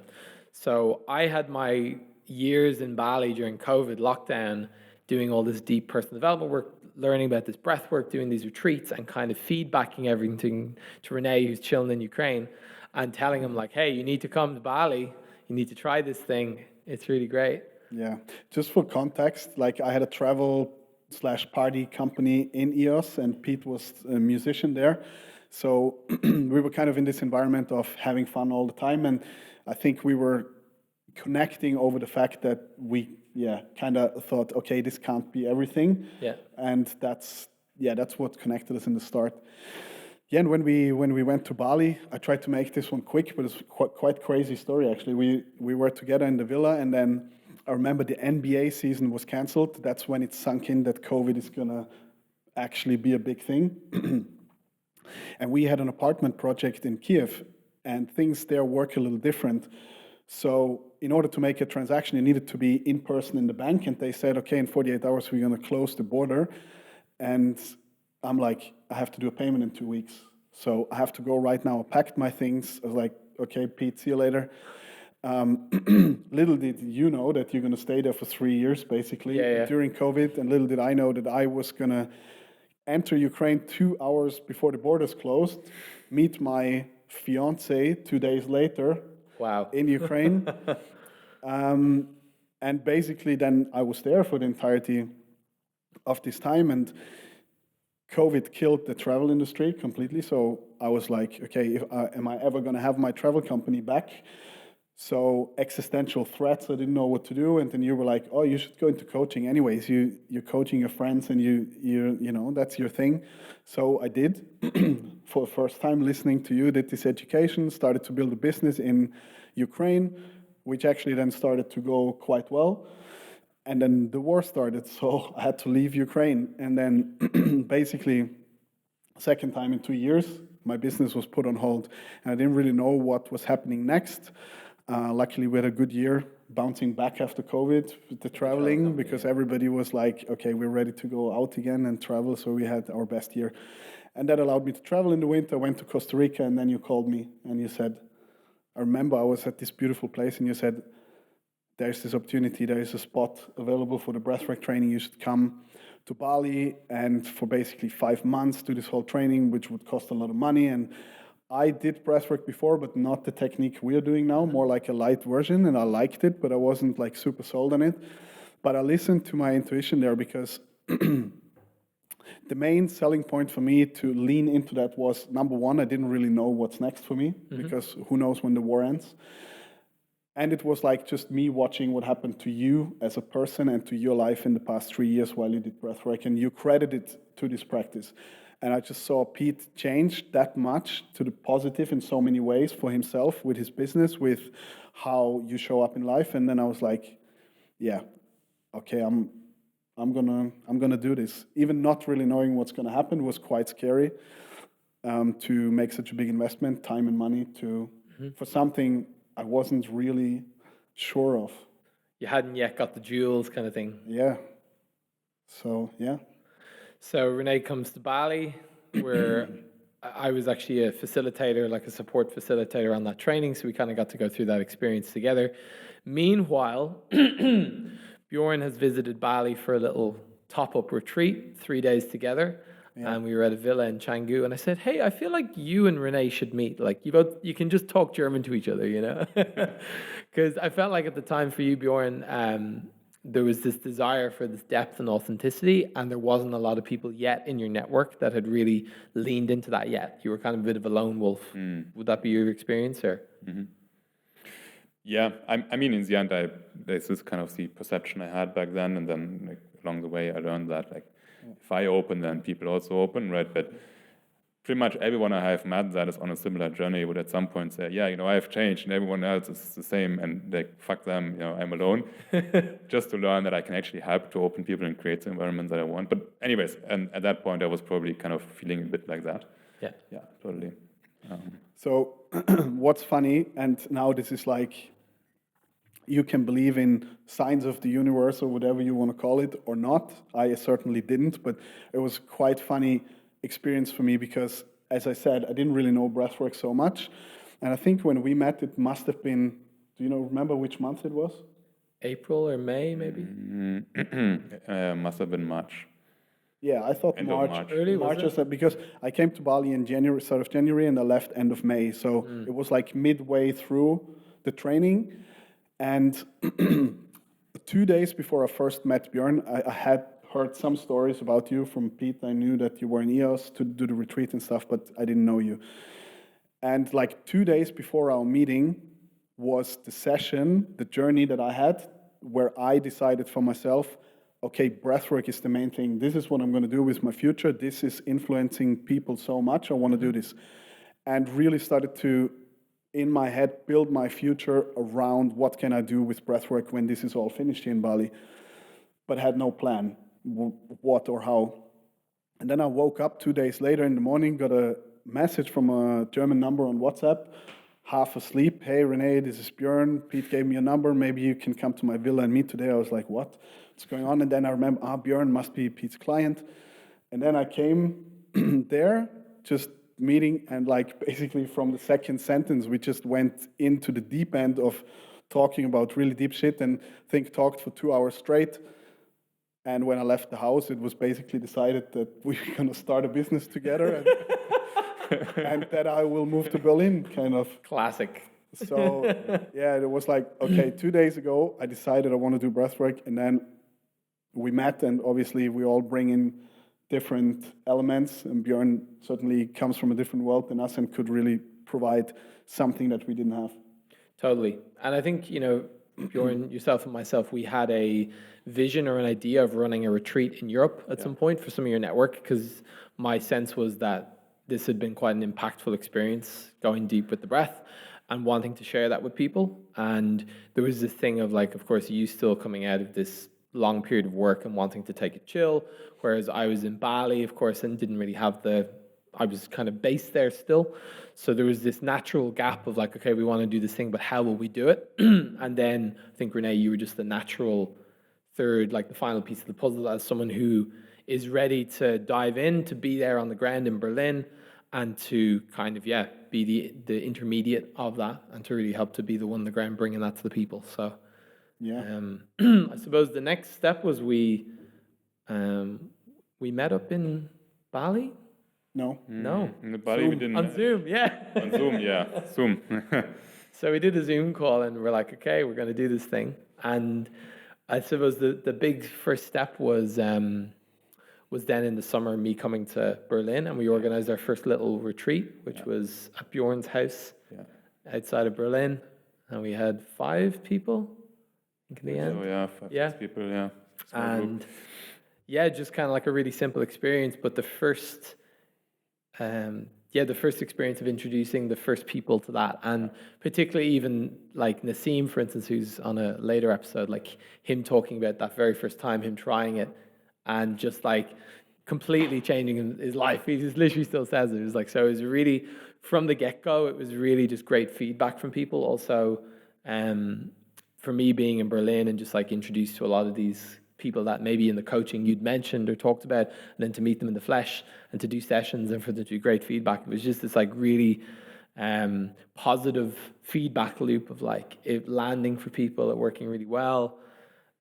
So I had my years in Bali during COVID lockdown doing all this deep personal development work, learning about this breath work, doing these retreats, and kind of feedbacking everything to Rene, who's chilling in Ukraine, and telling him, like, hey, you need to come to Bali. You need to try this thing. It's really great. Yeah. Just for context, like I had a travel/party company in EOS, and Pete was a musician there. So we were kind of in this environment of having fun all the time. And I think we were connecting over the fact that we, kind of thought, okay, this can't be everything. Yeah. And that's what connected us in the start. Yeah, and when we went to Bali, I tried to make this one quick, but it's quite crazy story actually. We were together in the villa, and then I remember the NBA season was canceled. That's when it sunk in that COVID is gonna actually be a big thing. And we had an apartment project in Kiev, and things there work a little different. So in order to make a transaction, you needed to be in person in the bank, and they said, okay, in 48 hours we're gonna close the border. And I'm like, I have to do a payment in 2 weeks. So I have to go right now. I packed my things. I was like, okay, Pete, see you later. Little did you know that you're going to stay there for 3 years, basically, during COVID. And little did I know that I was going to enter Ukraine 2 hours before the borders closed, meet my fiance 2 days later in Ukraine. And basically then I was there for the entirety of this time. And COVID killed the travel industry completely. So I was like, okay, am I ever going to have my travel company back? So existential threats, I didn't know what to do. And then you were like, oh, you should go into coaching anyways. You're coaching your friends, and you know, that's your thing. So I did. For the first time listening to you, did this education, started to build a business in Ukraine, which actually then started to go quite well. And then the war started, so I had to leave Ukraine. And then basically, second time in 2 years, my business was put on hold. And I didn't really know what was happening next. Luckily, we had a good year bouncing back after COVID with the traveling, because everybody was like, okay, we're ready to go out again and travel. So we had our best year. And that allowed me to travel in the winter. I went to Costa Rica, and then you called me and you said, I remember I was at this beautiful place, and you said, there's this opportunity, there is a spot available for the breathwork training. You should come to Bali and for basically 5 months do this whole training, which would cost a lot of money. And I did breathwork before, but not the technique we're doing now, more like a light version. And I liked it, but I wasn't like super sold on it. But I listened to my intuition there, because the main selling point for me to lean into that was, number one, I didn't really know what's next for me, because who knows when the war ends. And it was like just me watching what happened to you as a person and to your life in the past 3 years while you did breathwork, and you credited to this practice. And I just saw Pete change that much to the positive in so many ways for himself, with his business, with how you show up in life. And then I was like, yeah, okay, I'm gonna do this. Even not really knowing what's gonna happen was quite scary, to make such a big investment, time and money, for something I wasn't really sure of. You hadn't yet got the jewels kind of thing. Yeah. So, yeah. So Rene comes to Bali, where I was actually a facilitator, like a support facilitator on that training. So we kind of got to go through that experience together. Meanwhile, Bjoern has visited Bali for a little top-up retreat, 3 days together. Yeah. And we were at a villa in Canggu, and I said, hey, I feel like you and Rene should meet. Like, you can just talk German to each other, you know? Because I felt like at the time for you, Bjoern, there was this desire for this depth and authenticity, and there wasn't a lot of people yet in your network that had really leaned into that yet. You were kind of a bit of a lone wolf. Would that be your experience, or? Yeah, I mean, in the end, there's this kind of the perception I had back then, and then like, along the way, I learned that like if I open, then people also open, right? But pretty much everyone I have met that is on a similar journey would at some point say, yeah, I've changed, and everyone else is the same, and like fuck them, I'm alone. Just to learn that I can actually help to open people and create the environment that I want. But anyways, and at that point, I was probably kind of feeling a bit like that. Yeah, totally. So what's funny, and now this is like, you can believe in signs of the universe or whatever you want to call it or not. I certainly didn't, but it was quite funny experience for me because, as I said, I didn't really know breathwork so much. And I think when we met, it must have been, do you remember which month it was? April or May, maybe? Must have been March. Yeah, I thought March. Early, March was because I came to Bali in January, start of January, and I left end of May. So it was like midway through the training. And 2 days before I first met Bjorn, I had heard some stories about you from Pete. I knew that you were in EOS to do the retreat and stuff, but I didn't know you. And like 2 days before our meeting was the session, the journey that I had, where I decided for myself, okay, breathwork is the main thing. This is what I'm going to do with my future. This is influencing people so much. I want to do this. And really started to, in my head, build my future around what can I do with breathwork when this is all finished here in Bali, but had no plan, what or how. And then I woke up 2 days later in the morning, got a message from a German number on WhatsApp, half asleep. Hey, Rene, this is Bjorn. Pete gave me a number. Maybe you can come to my villa and meet today. I was like, what? What's going on? And then I remember, Bjorn must be Pete's client. And then I came there, just meeting, and like basically from the second sentence, we just went into the deep end of talking about really deep shit, and I think talked for 2 hours straight. And when I left the house, it was basically decided that we were going to start a business together and that I will move to Berlin, kind of. Classic. So, yeah, it was like, okay, 2 days ago, I decided I want to do breathwork, and then we met, and obviously we all bring in different elements, and Bjorn certainly comes from a different world than us and could really provide something that we didn't have. Totally. And I think, Bjorn, yourself and myself, we had a vision or an idea of running a retreat in Europe at some point for some of your network, because my sense was that this had been quite an impactful experience, going deep with the breath and wanting to share that with people. And there was this thing of like, of course, you still coming out of this long period of work and wanting to take it chill, whereas I was in Bali, of course, and didn't really have I was kind of based there still. So there was this natural gap of like, okay, we want to do this thing, but how will we do it? And then I think, Rene, you were just the natural third, like the final piece of the puzzle, as someone who is ready to dive in, to be there on the ground in Berlin, and to kind of, be the intermediate of that, and to really help to be the one on the ground bringing that to the people. So I suppose the next step was we met up in Bali. No. In the Bali, we didn't. On Zoom, yeah. On Zoom, yeah. Zoom. So we did a Zoom call, and we're like, okay, we're going to do this thing. And I suppose the big first step was then in the summer, me coming to Berlin, and we organized our first little retreat, which was at Bjorn's house outside of Berlin. And we had 5 people, I think, in the end. So, yeah, 5 people, yeah. And just kind of like a really simple experience, but the first experience of introducing the first people to that, and particularly even like Nassim, for instance, who's on a later episode, like him talking about that very first time, him trying it, and just like completely changing his life. He just literally still says it. It was like, so it was really, from the get-go, it was really just great feedback from people. Also, for me being in Berlin and just like introduced to a lot of these people that maybe in the coaching you'd mentioned or talked about, and then to meet them in the flesh and to do sessions and for them to do great feedback. It was just this like really positive feedback loop of like it landing for people, it working really well.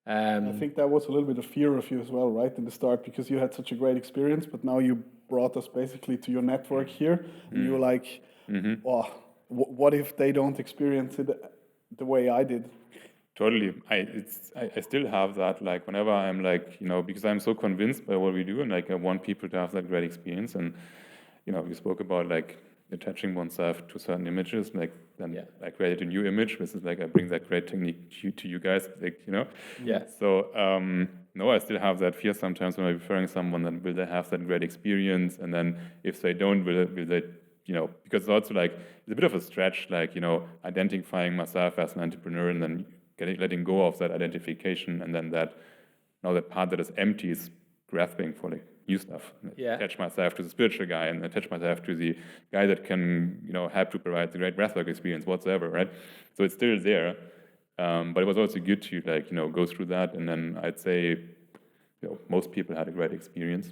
I think that was a little bit of fear of you as well, right, in the start, because you had such a great experience, but now you brought us basically to your network here, and you were like, what if they don't experience it the way I did? Totally. I still have that, like, whenever I'm like, because I'm so convinced by what we do, and like I want people to have that great experience. And we spoke about like attaching oneself to certain images, like then I created a new image, which is like I bring that great technique to you guys, like, Yeah. So no, I still have that fear sometimes when I'm referring someone, that will they have that great experience, and then if they don't, will they because it's also like it's a bit of a stretch, like identifying myself as an entrepreneur and then letting go of that identification, and then that part that is empty is grasping for like new stuff. Attach myself to the spiritual guy and attach myself to the guy that can help to provide the great breathwork experience whatsoever, right? So it's still there, but it was also good to like go through that, and then I'd say most people had a great experience.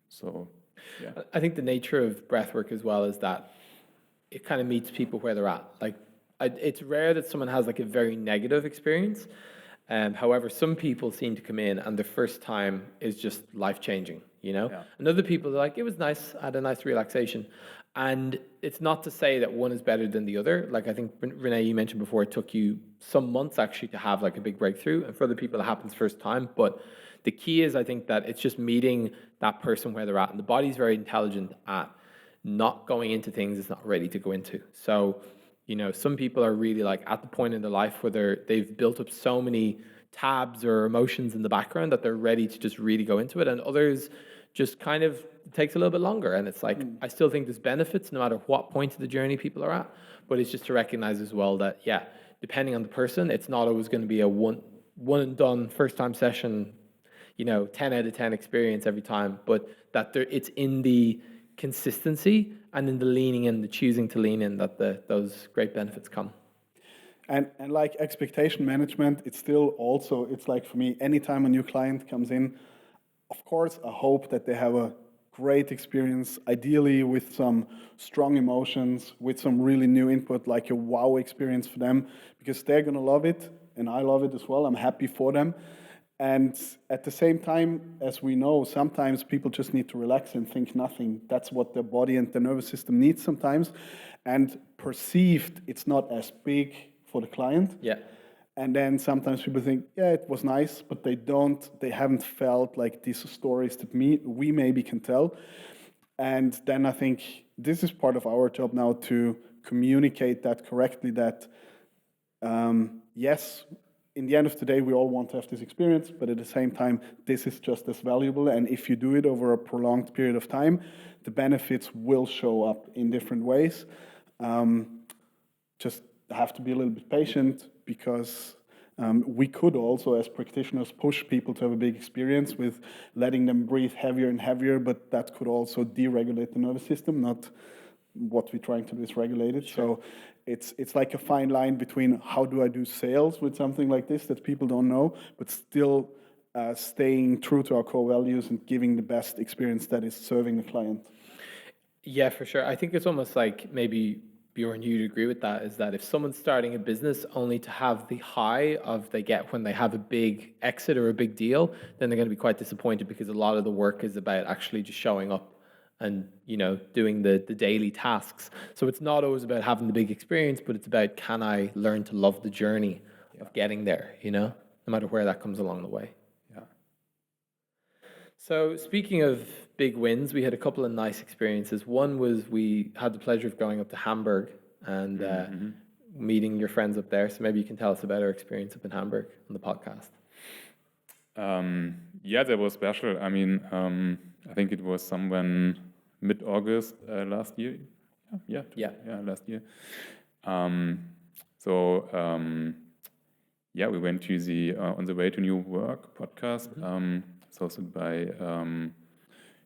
So yeah, I think the nature of breathwork as well is that it kind of meets people where they're at. Like, it's rare that someone has like a very negative experience. However, some people seem to come in and the first time is just life-changing, And other people are like, it was nice, I had a nice relaxation. And it's not to say that one is better than the other. Like, I think, Rene, you mentioned before, it took you some months actually to have like a big breakthrough. And for other people, it happens first time. But the key is, I think, that it's just meeting that person where they're at. And the body's very intelligent at not going into things it's not ready to go into. So, some people are really like at the point in their life where they've built up so many tabs or emotions in the background that they're ready to just really go into it. And others just kind of takes a little bit longer. And it's like, I still think there's benefits no matter what point of the journey people are at. But it's just to recognize as well that, depending on the person, it's not always going to be a one and done first time session, 10 out of 10 experience every time, but that it's in the consistency and in the leaning in, the choosing to lean in, that those great benefits come. And like expectation management, it's like for me, anytime a new client comes in, of course, I hope that they have a great experience, ideally with some strong emotions, with some really new input, like a wow experience for them, because they're going to love it, and I love it as well. I'm happy for them. And at the same time, as we know, sometimes people just need to relax and think nothing. That's what their body and their nervous system needs sometimes. And perceived, it's not as big for the client. Yeah. And then sometimes people think, it was nice, but they haven't felt like these stories that we maybe can tell. And then I think this is part of our job now to communicate that correctly, that yes, in the end of the day, we all want to have this experience, but at the same time, this is just as valuable. And if you do it over a prolonged period of time, the benefits will show up in different ways. Just have to be a little bit patient, because we could also, as practitioners, push people to have a big experience with letting them breathe heavier and heavier, but that could also deregulate the nervous system, not what we're trying to do is regulate it. Sure. So it's like a fine line between how do I do sales with something like this that people don't know, but still staying true to our core values and giving the best experience that is serving the client. Yeah, for sure. I think it's almost like, maybe Bjorn, you'd agree with that, is that if someone's starting a business only to have the high of they get when they have a big exit or a big deal, then they're going to be quite disappointed, because a lot of the work is about actually just showing up and doing the daily tasks. So it's not always about having the big experience, but it's about, can I learn to love the journey of getting there, no matter where that comes along the way. Yeah. So speaking of big wins, we had a couple of nice experiences. One was we had the pleasure of going up to Hamburg and meeting your friends up there. So maybe you can tell us about our experience up in Hamburg on the podcast. That was special. I mean, I think it was somewhere mid-August last year. Last year. We went to the On the Way to New Work podcast. It's hosted by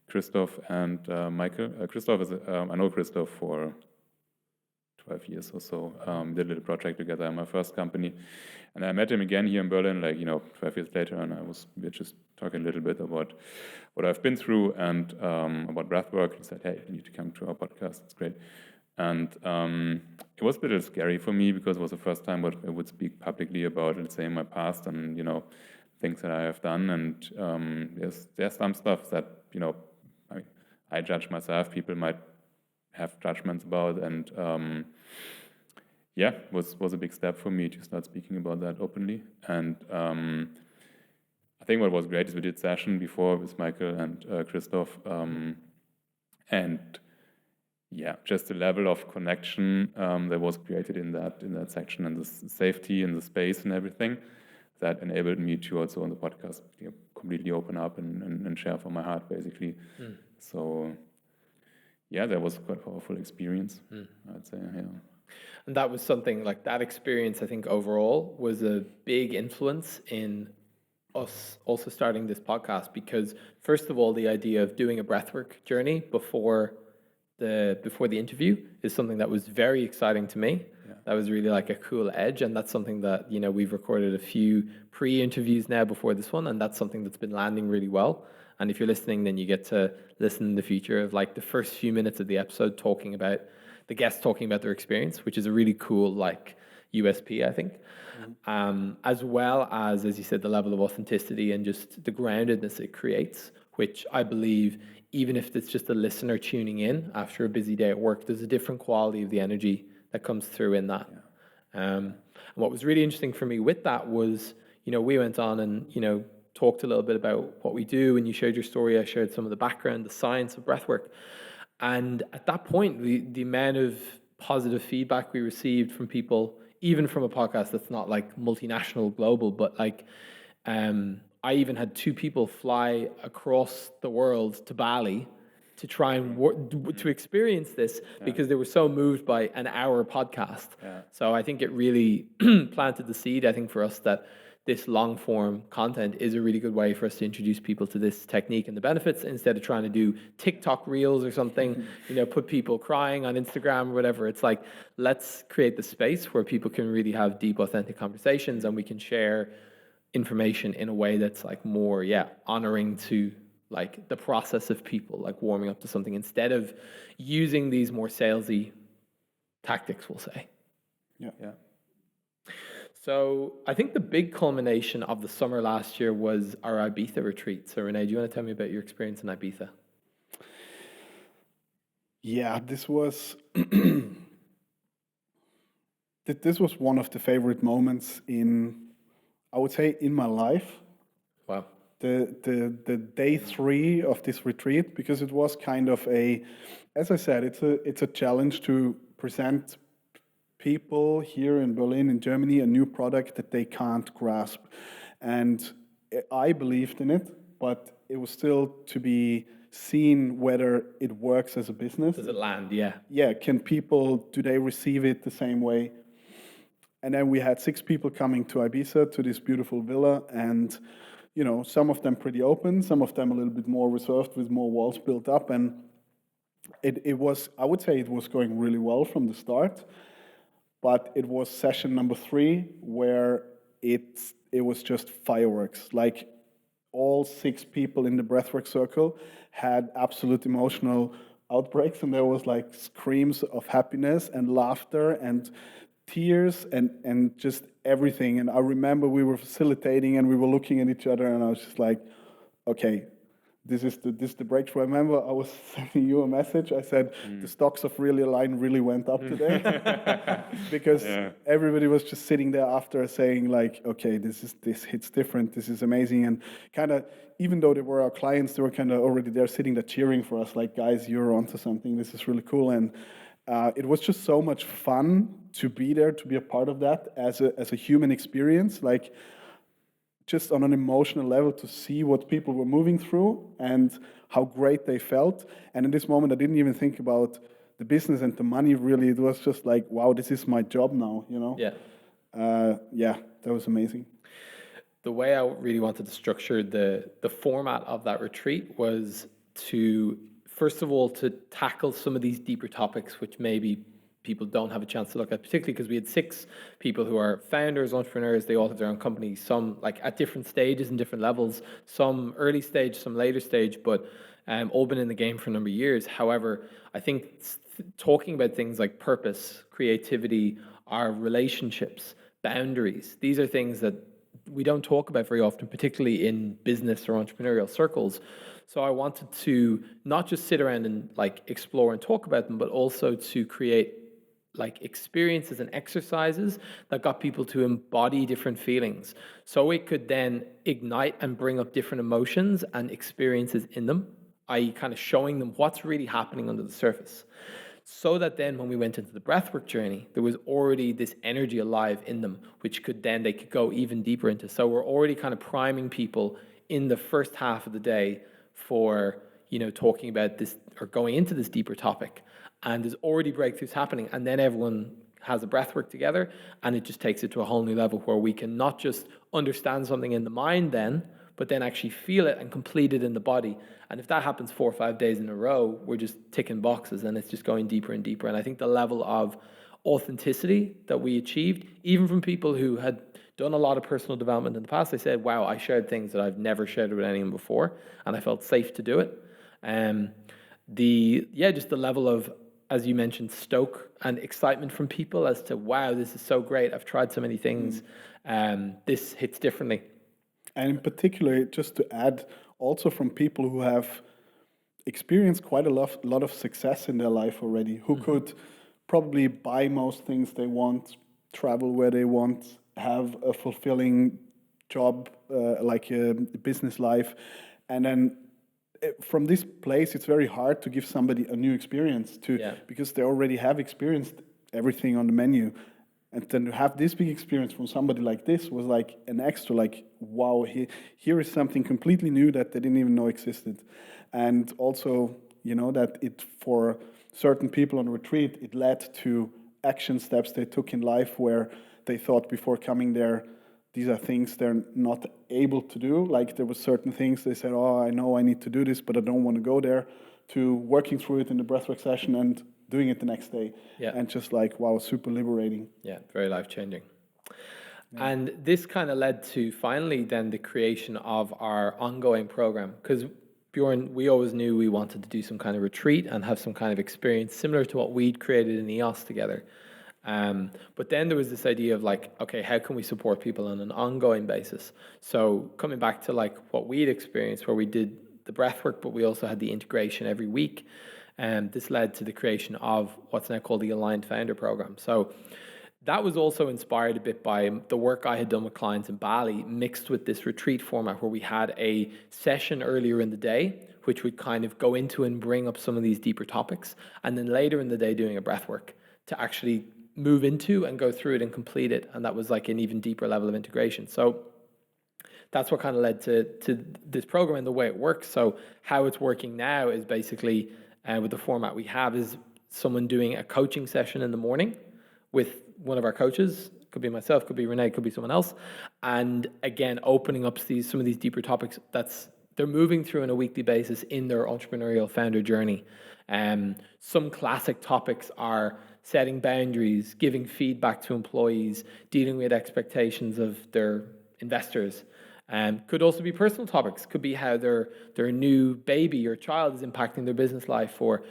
Christoph and Michael. Christoph is, I know Christoph for 12 years or so. Did a little project together in my first company. And I met him again here in Berlin, 12 years later, and we're just talking a little bit about what I've been through and about breathwork. He said, hey, you need to come to our podcast, it's great. And it was a little scary for me, because it was the first time I would speak publicly about, let's say, my past and, things that I have done. And there's some stuff that, I judge myself, people might have judgments about, and yeah, was a big step for me to start speaking about that openly. And I think what was great is we did session before with Michael and Christoph, and yeah, just the level of connection that was created in that section, and the safety and the space and everything that enabled me to also on the podcast completely open up and share from my heart, basically. So yeah, that was quite a powerful experience, I'd say. Yeah. And that was something like that experience, I think overall was a big influence in us also starting this podcast, because first of all, the idea of doing a breathwork journey before the interview is something that was very exciting to me. Yeah. That was really like a cool edge, and that's something that, you know, we've recorded a few pre-interviews now before this one, and that's something that's been landing really well. And if you're listening, then you get to listen in the future of like the first few minutes of the episode talking about the guests talking about their experience, which is a really cool like USP, I think. As well as you said, the level of authenticity and just the groundedness it creates, which I believe, even if it's just a listener tuning in after a busy day at work, there's a different quality of the energy that comes through in that. And what was really interesting for me with that was, you know, we went on and, you know, talked a little bit about what we do, and you shared your story. I shared some of the background, the science of breathwork. And at that point, the amount of positive feedback we received from people, even from a podcast that's not like multinational, global, but like, I even had 2 people fly across the world to Bali to try and to experience this because they were so moved by an hour podcast. So I think it really planted the seed, I think, for us that this long form content is a really good way for us to introduce people to this technique and the benefits, instead of trying to do TikTok reels or something, you know, put people crying on Instagram or whatever. It's like, let's create the space where people can really have deep, authentic conversations, and we can share information in a way that's like more, honoring to like the process of people like warming up to something, instead of using these more salesy tactics, we'll say. Yeah. So I think the big culmination of the summer last year was our Ibiza retreat. So Rene, do you want to tell me about your experience in Ibiza? Yeah, this was this was one of the favorite moments I would say, in my life. Wow. The day 3 of this retreat, because it was kind of as I said, it's a challenge to present people here in Berlin, in Germany, a new product that they can't grasp. And I believed in it, but it was still to be seen whether it works as a business. Does it land? Yeah. Yeah, do they receive it the same way? And then we had 6 people coming to Ibiza, to this beautiful villa, and, you know, some of them pretty open, some of them a little bit more reserved with more walls built up. And it was, I would say it was going really well from the start. But it was session number 3 where it was just fireworks. Like, all 6 people in the breathwork circle had absolute emotional outbreaks, and there was like screams of happiness and laughter and tears and just everything. And I remember we were facilitating and we were looking at each other, and I was just like, okay, this is the breakthrough. I remember I was sending you a message. I said, the stocks of ReallyAlign really went up today. Because everybody was just sitting there after saying like, okay, this hits different. This is amazing. And kind of, even though they were our clients, they were kind of already there sitting there cheering for us, like, guys, you're onto something. This is really cool. And it was just so much fun to be there, to be a part of that as a human experience. Like, just on an emotional level, to see what people were moving through and how great they felt. And in this moment, I didn't even think about the business and the money, really. It was just like, wow, this is my job now, you know? Yeah, that was amazing. The way I really wanted to structure the format of that retreat was to, first of all, to tackle some of these deeper topics, which maybe people don't have a chance to look at, particularly because we had 6 people who are founders, entrepreneurs. They all have their own companies, some like at different stages and different levels, some early stage, some later stage, but all been in the game for a number of years. However, I think talking about things like purpose, creativity, our relationships, boundaries, these are things that we don't talk about very often, particularly in business or entrepreneurial circles. So I wanted to not just sit around and like explore and talk about them, but also to create like experiences and exercises that got people to embody different feelings. So it could then ignite and bring up different emotions and experiences in them, i.e. kind of showing them what's really happening under the surface. So that then when we went into the breathwork journey, there was already this energy alive in them, which they could go even deeper into. So we're already kind of priming people in the first half of the day for, talking about this or going into this deeper topic. And there's already breakthroughs happening. And then everyone has a breathwork together, and it just takes it to a whole new level where we can not just understand something in the mind then, but then actually feel it and complete it in the body. And if that happens 4 or 5 days in a row, we're just ticking boxes, and it's just going deeper and deeper. And I think the level of authenticity that we achieved, even from people who had done a lot of personal development in the past, they said, wow, I shared things that I've never shared with anyone before, and I felt safe to do it. Just the level of, as you mentioned, stoke and excitement from people as to, wow, this is so great. I've tried so many things. This hits differently. And in particular, just to add, also from people who have experienced quite a lot of success in their life already, who could probably buy most things they want, travel where they want, have a fulfilling job, like a business life. And then from this place, it's very hard to give somebody a new experience because they already have experienced everything on the menu. And then to have this big experience from somebody like this was like an extra, like, wow, here is something completely new that they didn't even know existed. And also, that it, for certain people on retreat, it led to action steps they took in life where they thought before coming there, these are things they're not able to do. Like there were certain things they said, oh, I know I need to do this, but I don't want to go there, to working through it in the breathwork session and doing it the next day. And just like, wow, super liberating. Yeah, very life-changing. And this kind of led to finally then the creation of our ongoing program. Because Bjorn, we always knew we wanted to do some kind of retreat and have some kind of experience similar to what we'd created in EOS together. But then there was this idea of like, okay, how can we support people on an ongoing basis? So coming back to like what we'd experienced, where we did the breathwork, but we also had the integration every week. And this led to the creation of what's now called the Aligned Founder Program. So that was also inspired a bit by the work I had done with clients in Bali, mixed with this retreat format where we had a session earlier in the day, which would kind of go into and bring up some of these deeper topics. And then later in the day, doing a breath work to actually move into and go through it and complete it. And that was like an even deeper level of integration. So that's what kind of led to this program and the way it works. So how it's working now is basically with the format we have is someone doing a coaching session in the morning with one of our coaches. Could be myself, could be Rene, could be someone else. And again, opening up some of these deeper topics they're moving through on a weekly basis in their entrepreneurial founder journey. Some classic topics are setting boundaries, giving feedback to employees, dealing with expectations of their investors. Could also be personal topics. Could be how their new baby or child is impacting their business life, or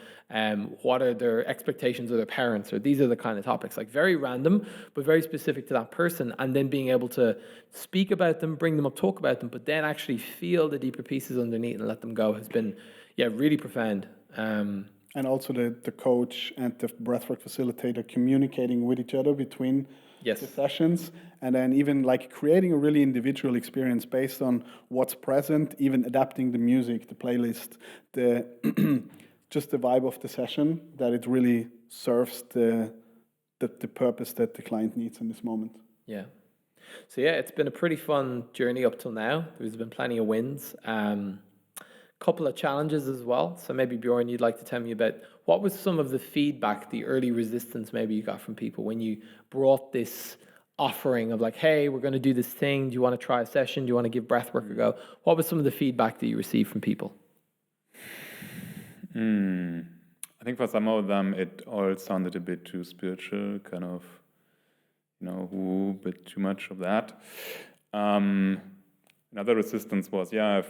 what are their expectations of their parents, or these are the kind of topics, like very random, but very specific to that person, and then being able to speak about them, bring them up, talk about them, but then actually feel the deeper pieces underneath and let them go has been, really profound. And also the coach and the breathwork facilitator communicating with each other between the sessions, and then even like creating a really individual experience based on what's present, even adapting the music, the playlist, just the vibe of the session, that it really serves the purpose that the client needs in this moment. Yeah. So it's been a pretty fun journey up till now. There's been plenty of wins. Couple of challenges as well. So maybe Bjorn, you'd like to tell me about what was some of the feedback, the early resistance maybe you got from people when you brought this offering of like, hey, we're going to do this thing. Do you want to try a session? Do you want to give breathwork a go? What was some of the feedback that you received from people? I think for some of them it all sounded a bit too spiritual, kind of, a bit too much of that. Another resistance was, I've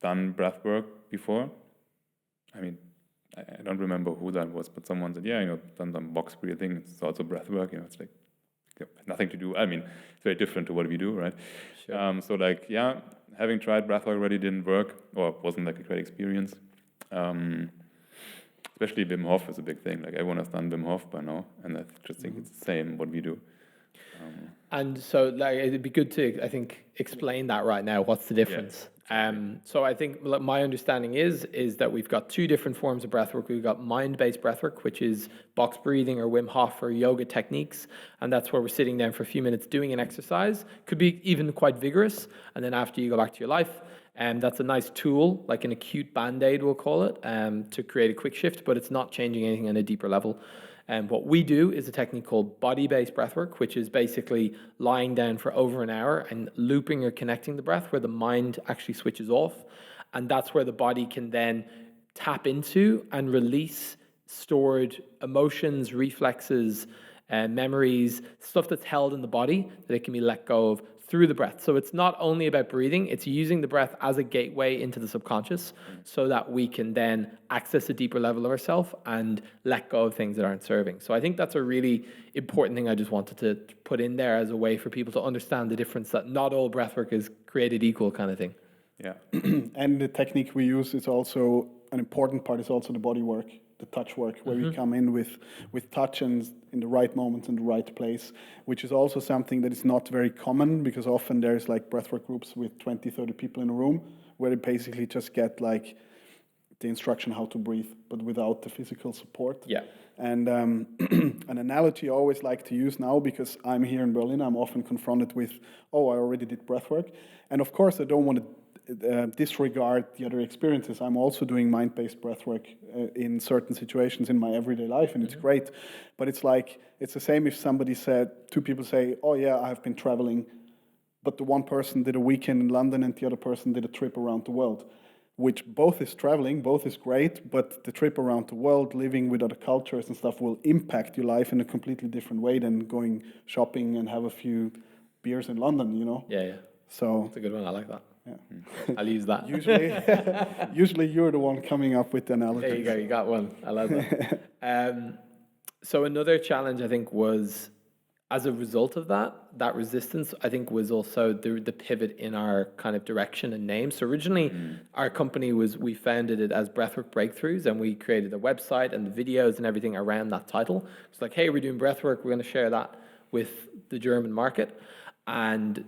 done breath work before. I mean, I don't remember who that was, but someone said, done some box breathing. It's also breath work. It's like nothing to do. I mean, it's very different to what we do, right? Sure. So like, having tried breath work already didn't work, or wasn't like a great experience. especially Wim Hof is a big thing. Like everyone has done Wim Hof by now, and I just think it's the same what we do. And so, like, it'd be good to, I think, explain that right now. What's the difference? So I think my understanding is that we've got two different forms of breathwork. We've got mind-based breathwork, which is box breathing or Wim Hof or yoga techniques, and that's where we're sitting down for a few minutes doing an exercise. Could be even quite vigorous, and then after you go back to your life. And that's a nice tool, like an acute band-aid, we'll call it, to create a quick shift, but it's not changing anything on a deeper level. And what we do is a technique called body-based breathwork, which is basically lying down for over an hour and looping or connecting the breath where the mind actually switches off. And that's where the body can then tap into and release stored emotions, reflexes, memories, stuff that's held in the body that it can be let go of through the breath. So it's not only about breathing, it's using the breath as a gateway into the subconscious so that we can then access a deeper level of ourselves and let go of things that aren't serving. So I think that's a really important thing I just wanted to put in there as a way for people to understand the difference, that not all breathwork is created equal kind of thing. Yeah. And the technique we use is also, an important part is also the body work, the touch work, where we come in with touch and in the right moments in the right place, which is also something that is not very common, because often there's like breathwork groups with 20, 30 people in a room where they basically just get like the instruction how to breathe, but without the physical support. Yeah. And an analogy I always like to use now, because I'm here in Berlin, I'm often confronted with, oh, I already did breathwork. And of course, I don't want to disregard the other experiences. I'm also doing mind-based breathwork in certain situations in my everyday life, and it's great. But it's like, it's the same if somebody said, two people say, oh yeah, I've been traveling, but the one person did a weekend in London and the other person did a trip around the world, which both is traveling, both is great, but the trip around the world, living with other cultures and stuff, will impact your life in a completely different way than going shopping and have a few beers in London, you know? Yeah. So It's a good one. I like that. yeah. I'll use that. Usually you're the one coming up with the analogy. There you go. You got one. I love that. So another challenge, I think, was as a result of that resistance, I think, was also the pivot in our kind of direction and name. So originally, our company we founded it as Breathwork Breakthroughs, and we created a website and the videos and everything around that title. It's like, hey, we're doing breathwork. We're going to share that with the German market. And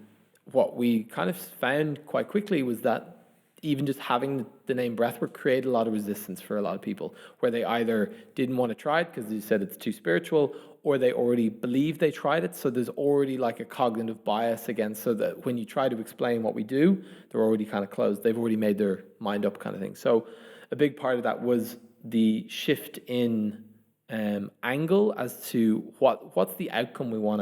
what we kind of found quite quickly was that even just having the name breathwork created a lot of resistance for a lot of people, where they either didn't want to try it because they said it's too spiritual, or they already believe they tried it. So there's already like a cognitive bias against, so that when you try to explain what we do, they're already kind of closed. They've already made their mind up kind of thing. So a big part of that was the shift in angle as to what's the outcome we want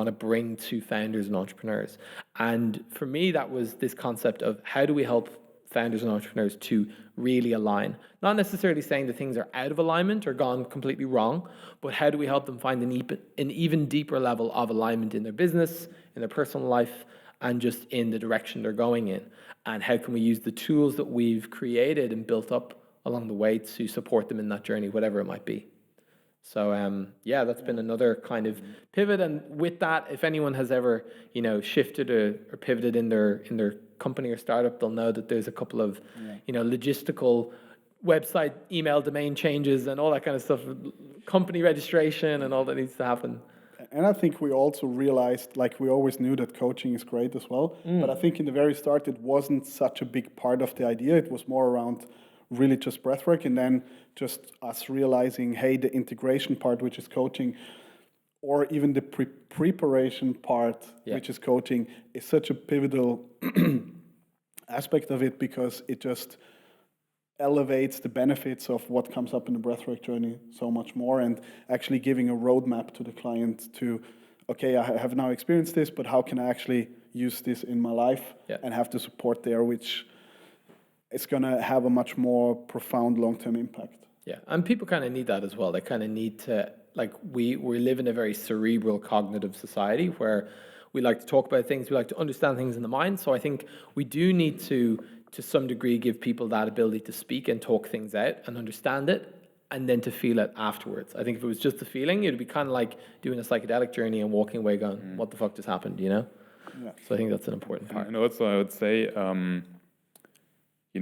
to bring to founders and entrepreneurs. And for me, that was this concept of how do we help founders and entrepreneurs to really align? Not necessarily saying that things are out of alignment or gone completely wrong, but how do we help them find an even deeper level of alignment in their business, in their personal life, and just in the direction they're going in? And how can we use the tools that we've created and built up along the way to support them in that journey, whatever it might be? So that's been another kind of pivot. And with that, if anyone has ever, shifted or pivoted in their company or startup, they'll know that there's a couple of, logistical website, email domain changes and all that kind of stuff, company registration and all that needs to happen. And I think we also realized, like, we always knew that coaching is great as well. But I think in the very start, it wasn't such a big part of the idea. It was more around really just breathwork, and then just us realizing, hey, the integration part, which is coaching, or even the preparation part, which is coaching, is such a pivotal aspect of it, because it just elevates the benefits of what comes up in the breathwork journey so much more, and actually giving a roadmap to the client to, okay, I have now experienced this, but how can I actually use this in my life and have the support there, which it's going to have a much more profound long-term impact. Yeah, and people kind of need that as well. They kind of need to, like, we live in a very cerebral, cognitive society where we like to talk about things, we like to understand things in the mind. So I think we do need to some degree, give people that ability to speak and talk things out and understand it, and then to feel it afterwards. I think if it was just the feeling, it'd be kind of like doing a psychedelic journey and walking away going, what the fuck just happened, Yeah. So I think that's an important part. And also I would say,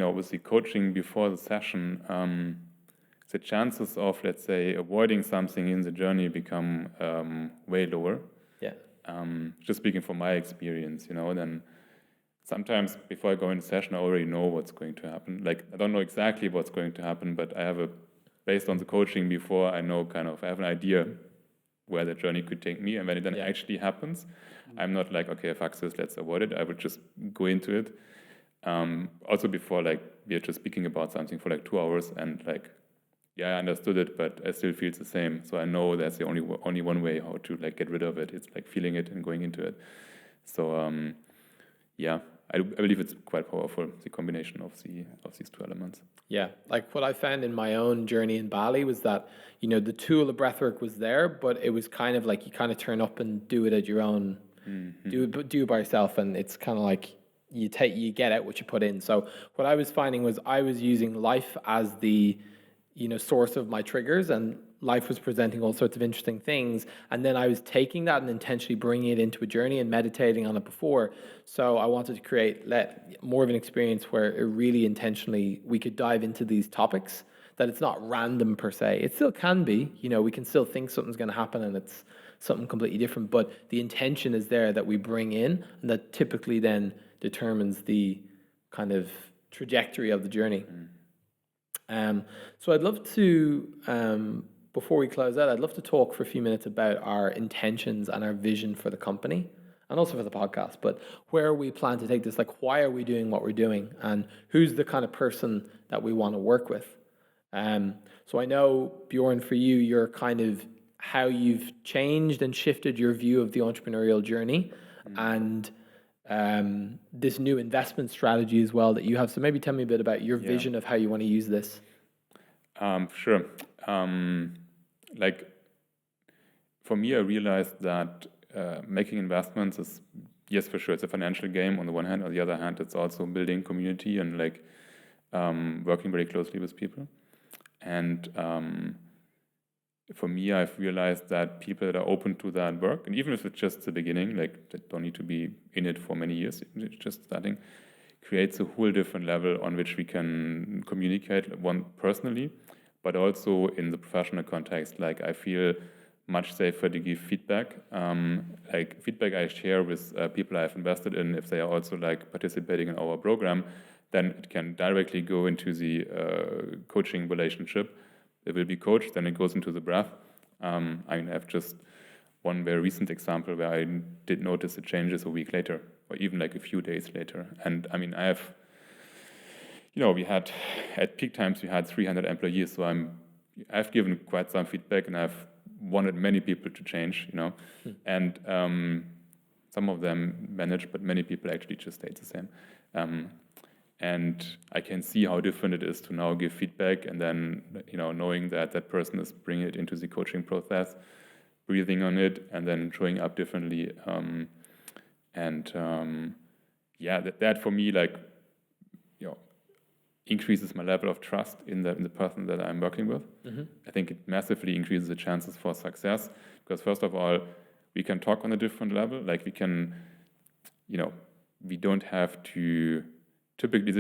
obviously coaching before the session, the chances of, let's say, avoiding something in the journey become way lower. Yeah. Just speaking from my experience, then sometimes before I go into session, I already know what's going to happen. Like, I don't know exactly what's going to happen, but based on the coaching before, I know I have an idea where the journey could take me. And when it then actually happens, I'm not like, okay, fuck this, let's avoid it. I would just go into it. Also before, we are just speaking about something for 2 hours and I understood it, but I still feel the same. So I know that's the only one way how to get rid of it. It's feeling it and going into it. So I believe it's quite powerful, the combination of these two elements. Yeah, what I found in my own journey in Bali was that, the tool of breathwork was there, but it was kind of you kind of turn up and do it at your own, do it by yourself, and it's kind of you get out what you put in. So what I was finding was I was using life as the source of my triggers, and life was presenting all sorts of interesting things, and then I was taking that and intentionally bringing it into a journey and meditating on it before. So I wanted to create more of an experience where it really intentionally we could dive into these topics, that it's not random per se. It still can be, we can still think something's going to happen and it's something completely different, but the intention is there that we bring in, and that typically then determines the kind of trajectory of the journey. So I'd love to, before we close out, I'd love to talk for a few minutes about our intentions and our vision for the company, and also for the podcast, but where we plan to take this, why are we doing what we're doing, and who's the kind of person that we want to work with. So I know, Bjorn, for you, you're kind of how you've changed and shifted your view of the entrepreneurial journey, and this new investment strategy as well that you have. So maybe tell me a bit about your vision of how you want to use this. Sure. For me, I realized that making investments is, yes, for sure, it's a financial game on the one hand. On the other hand, it's also building community and working very closely with people. And for me, I've realized that people that are open to that work, and even if it's just the beginning, they don't need to be in it for many years, it's just starting, creates a whole different level on which we can communicate, one personally, but also in the professional context. I feel much safer to give feedback. Feedback I share with people I've invested in, if they are also participating in our program, then it can directly go into the coaching relationship. It will be coached, then it goes into the breath. I have just one very recent example where I did notice the changes a week later, or even a few days later. And I have, we had, at peak times, we had 300 employees, so I've given quite some feedback, and I've wanted many people to change, and some of them managed, but many people actually just stayed the same. And I can see how different it is to now give feedback, and then knowing that that person is bringing it into the coaching process, breathing on it, and then showing up differently. That for me increases my level of trust in the person that I'm working with. Mm-hmm. I think it massively increases the chances for success, because first of all, we can talk on a different level. We can, we don't have to. Typically,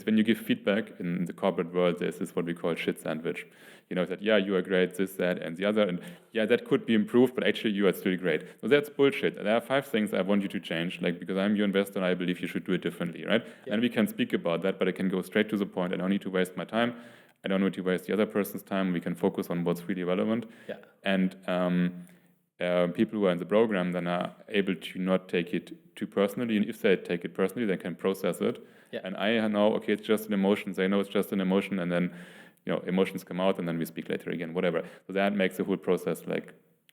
when you give feedback in the corporate world, there's this what we call shit sandwich. That, you are great, this, that, and the other, and that could be improved, but actually you are still great. So that's bullshit. There are 5 things I want you to change, because I'm your investor and I believe you should do it differently, right? Yeah. And we can speak about that, but I can go straight to the point. I don't need to waste my time. I don't need to waste the other person's time. We can focus on what's really relevant. Yeah. And people who are in the program then are able to not take it too personally, and if they take it personally, they can process it. Yeah. And I know, okay, it's just an emotion. They know it's just an emotion, and then, emotions come out, and then we speak later again, whatever. So that makes the whole process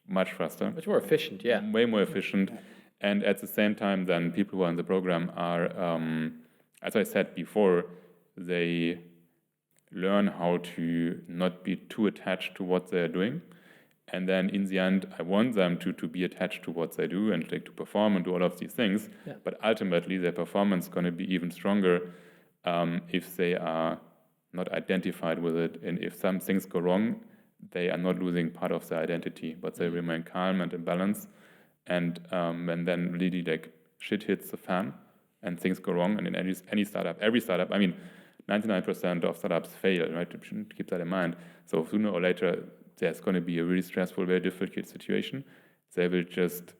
much faster. Much more efficient, yeah. Way more efficient. Yeah. And at the same time, then people who are in the program are, as I said before, they learn how to not be too attached to what they're doing. And then in the end, I want them to be attached to what they do and to perform and do all of these things. Yeah. But ultimately, their performance is going to be even stronger if they are not identified with it. And if some things go wrong, they are not losing part of their identity, but they remain calm and in balance. And when then really shit hits the fan and things go wrong, and in any startup, every startup, 99% of startups fail, right? You should keep that in mind. So sooner or later, there's going to be a really stressful, very difficult situation. They will just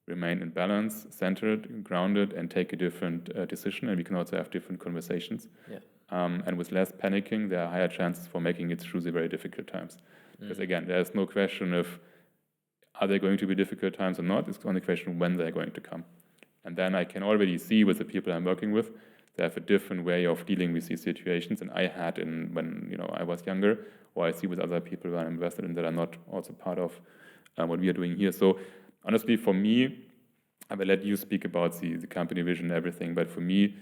remain in balance, centered, grounded, and take a different decision. And we can also have different conversations. Yeah. And with less panicking, there are higher chances for making it through the very difficult times. Because again, there's no question of are they going to be difficult times or not. It's only a question of when they're going to come. And then I can already see with the people I'm working with, they have a different way of dealing with these situations than I had when I was younger, or I see with other people who I'm invested in that are not also part of what we are doing here. So honestly, for me, I will let you speak about the company vision and everything, but for me,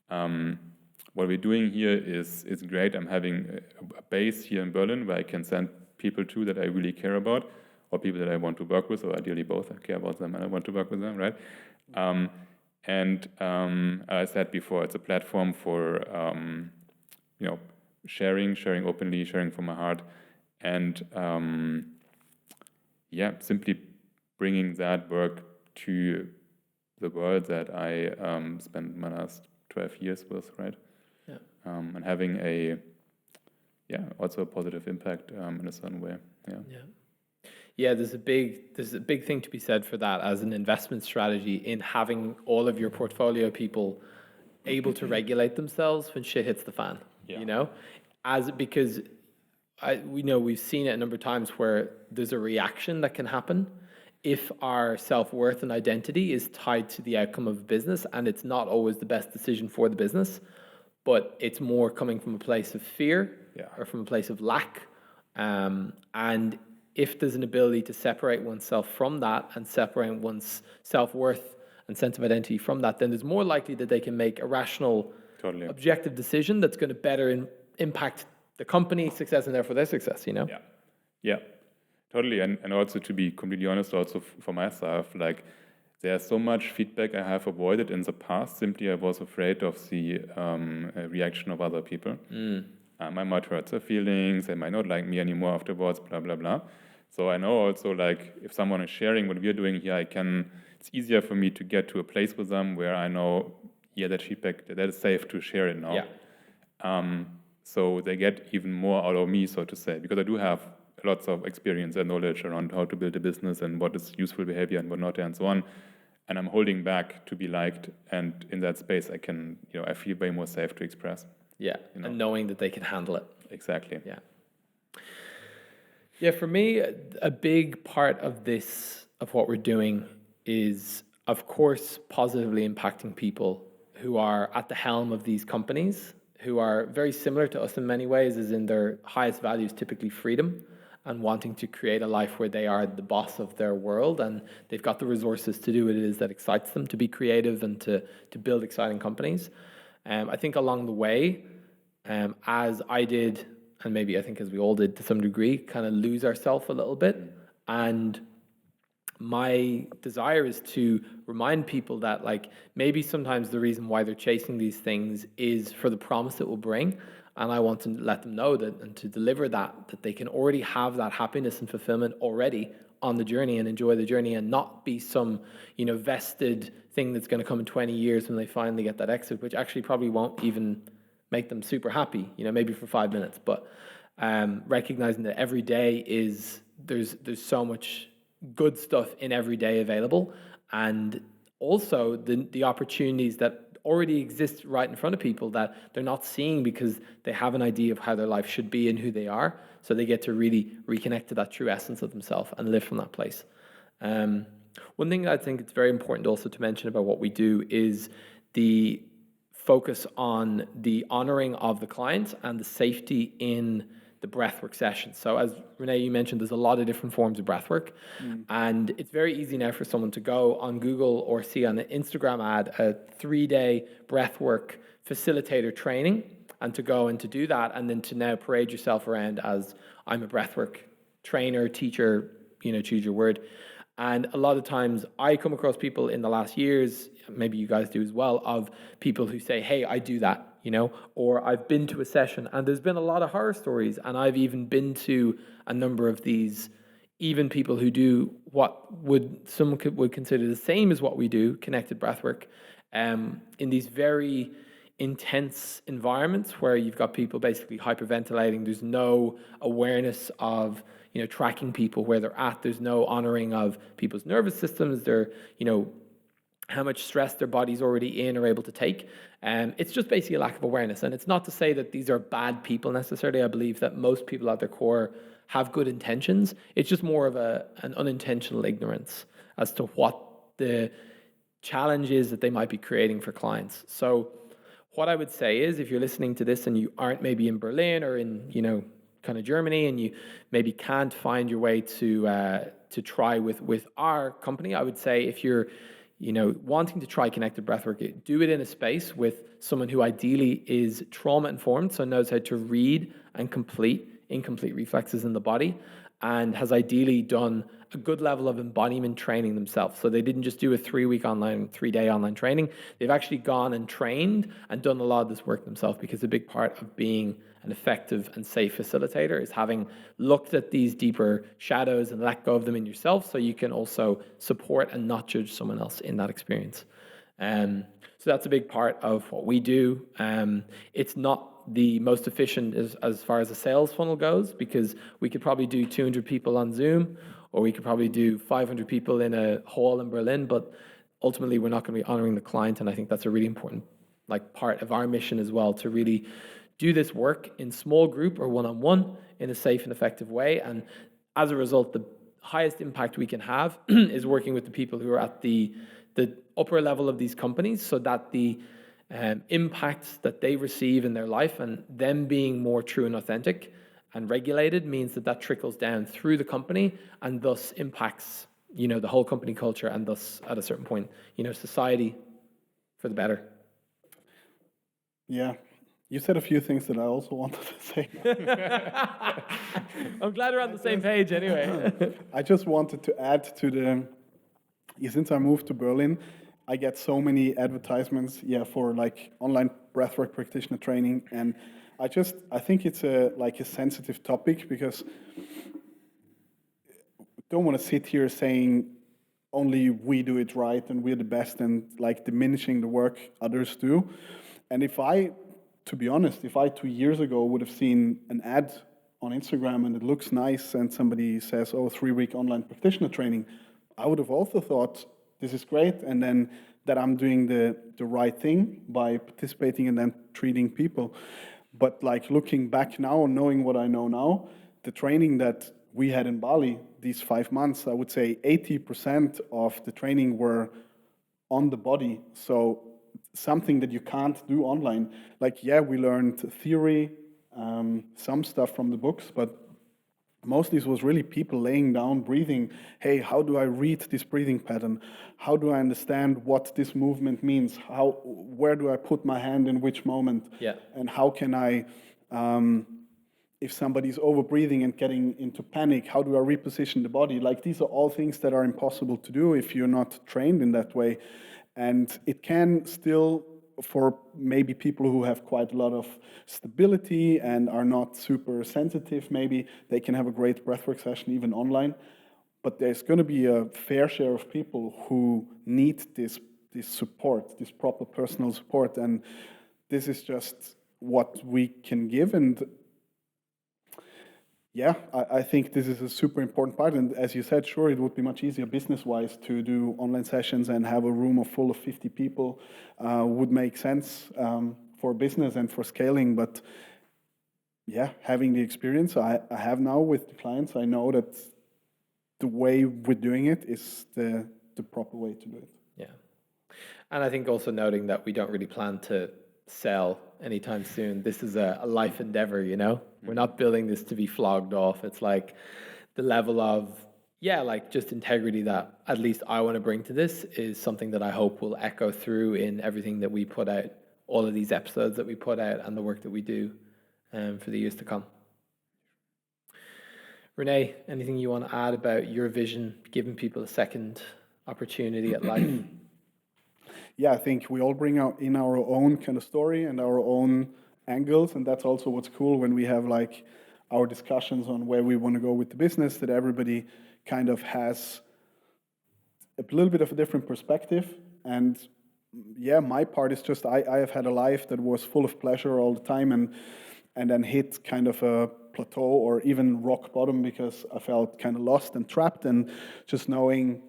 what we're doing here is great. I'm having a base here in Berlin where I can send people to that I really care about, or people that I want to work with, or ideally both. I care about them and I want to work with them, right? And as I said before, it's a platform for sharing openly, sharing from my heart, and simply bringing that work to the world that I spent my last 12 years with, right? Yeah. And having also a positive impact in a certain way. Yeah, there's a big thing to be said for that as an investment strategy in having all of your portfolio people able to regulate themselves when shit hits the fan. Yeah. Because we know we've seen it a number of times where there's a reaction that can happen if our self-worth and identity is tied to the outcome of a business, and it's not always the best decision for the business, but it's more coming from a place of fear or from a place of lack. And if there's an ability to separate oneself from that and separate one's self-worth and sense of identity from that, then there's more likely that they can make a rational, objective decision that's going to better impact the company's success and therefore their success, Yeah, totally. And also, to be completely honest, also for myself, like, there's so much feedback I have avoided in the past. Simply, I was afraid of the reaction of other people. I might hurt their feelings. They might not like me anymore afterwards, blah, blah, blah. So I know also, like, if someone is sharing what we're doing here, it's easier for me to get to a place with them where I know, that feedback, that is safe to share it now. Yeah. So they get even more out of me, so to say, because I do have lots of experience and knowledge around how to build a business and what is useful behavior and what not, and so on. And I'm holding back to be liked. And in that space, I can, I feel way more safe to express. Yeah, and knowing that they can handle it. Exactly. Yeah. Yeah, for me, a big part of what we're doing is, of course, positively impacting people who are at the helm of these companies, who are very similar to us in many ways, as in their highest value is typically freedom and wanting to create a life where they are the boss of their world and they've got the resources to do what it is that excites them, to be creative and to build exciting companies. I think along the way, as I did, and maybe I think as we all did to some degree, kind of lose ourselves a little bit. And my desire is to remind people that, like, maybe sometimes the reason why they're chasing these things is for the promise it will bring. And I want to let them know that, and to deliver that they can already have that happiness and fulfillment already on the journey and enjoy the journey, and not be some, vested thing that's going to come in 20 years when they finally get that exit, which actually probably won't even make them super happy, maybe for 5 minutes. But recognizing that every day there's so much good stuff in every day available, and also the opportunities that already exist right in front of people that they're not seeing because they have an idea of how their life should be and who they are. So they get to really reconnect to that true essence of themselves and live from that place. One thing that I think it's very important also to mention about what we do is the focus on the honoring of the client and the safety in the breathwork session. So as Rene, you mentioned, there's a lot of different forms of breathwork. And it's very easy now for someone to go on Google or see on an Instagram ad a 3-day breathwork facilitator training, and to go and to do that, and then to now parade yourself around as, I'm a breathwork trainer, teacher, choose your word. And a lot of times I come across people in the last years, maybe you guys do as well, of people who say, hey, I do that, or I've been to a session, and there's been a lot of horror stories. And I've even been to a number of these, even people who do what some would consider the same as what we do, connected breathwork, in these very intense environments where you've got people basically hyperventilating. There's no awareness of, tracking people where they're at. There's no honoring of people's nervous systems. They're, how much stress their body's already in or able to take. It's just basically a lack of awareness. And it's not to say that these are bad people necessarily. I believe that most people at their core have good intentions. It's just more of an unintentional ignorance as to what the challenge is that they might be creating for clients. So what I would say is, if you're listening to this and you aren't maybe in Berlin or in, kind of Germany, and you maybe can't find your way to try with our company, I would say if you're wanting to try connected breathwork, do it in a space with someone who ideally is trauma informed, so knows how to read and complete incomplete reflexes in the body, and has ideally done a good level of embodiment training themselves. So they didn't just do a 3-day online training. They've actually gone and trained and done a lot of this work themselves, because a big part of being an effective and safe facilitator is having looked at these deeper shadows and let go of them in yourself, so you can also support and not judge someone else in that experience. So that's a big part of what we do. It's not the most efficient as far as a sales funnel goes, because we could probably do 200 people on Zoom, or we could probably do 500 people in a hall in Berlin, but ultimately we're not going to be honoring the client. And I think that's a really important part of our mission as well, to really do this work in small group or one-on-one in a safe and effective way. And as a result, the highest impact we can have is working with the people who are at the upper level of these companies, so that the impacts that they receive in their life and them being more true and authentic and regulated means that trickles down through the company, and thus impacts the whole company culture, and thus at a certain point society for the better. Yeah, you said a few things that I also wanted to say. I'm glad we're on the same page anyway. I just wanted to add to since I moved to Berlin, I get so many advertisements, for online breathwork practitioner training, and I think it's a sensitive topic, because I don't want to sit here saying only we do it right and we're the best, and diminishing the work others do. And to be honest, if I 2 years ago would have seen an ad on Instagram and it looks nice and somebody says, 3-week online practitioner training, I would have also thought, this is great, and then that I'm doing the right thing by participating and then treating people. But looking back now, knowing what I know now, the training that we had in Bali, these 5 months, I would say 80% of the training were on the body. So something that you can't do online. We learned theory, some stuff from the books, but mostly it was really people laying down, breathing. Hey, how do I read this breathing pattern? How do I understand what this movement means? Where do I put my hand in which moment? Yeah. And how can I, if somebody's over breathing and getting into panic, how do I reposition the body? These are all things that are impossible to do if you're not trained in that way. And it can still, for maybe people who have quite a lot of stability and are not super sensitive, maybe they can have a great breathwork session even online. But there's going to be a fair share of people who need this support, this proper personal support. And this is just what we can give. And I think this is a super important part. And as you said, sure, it would be much easier business-wise to do online sessions and have a room full of 50 people would make sense for business and for scaling. But having the experience I have now with the clients, I know that the way we're doing it is the proper way to do it. Yeah. And I think also noting that we don't really plan to sell anytime soon. This is a life endeavor, We're not building this to be flogged off. It's the level of, just integrity that at least I want to bring to this is something that I hope will echo through in everything that we put out, all of these episodes that we put out and the work that we do for the years to come. Rene, anything you want to add about your vision, giving people a second opportunity at life? I think we all bring out in our own kind of story and our own angles, and that's also what's cool when we have our discussions on where we want to go with the business, that everybody kind of has a little bit of a different perspective. And yeah, my part is just I have had a life that was full of pleasure all the time, and then hit kind of a plateau or even rock bottom because I felt kind of lost and trapped, and just knowing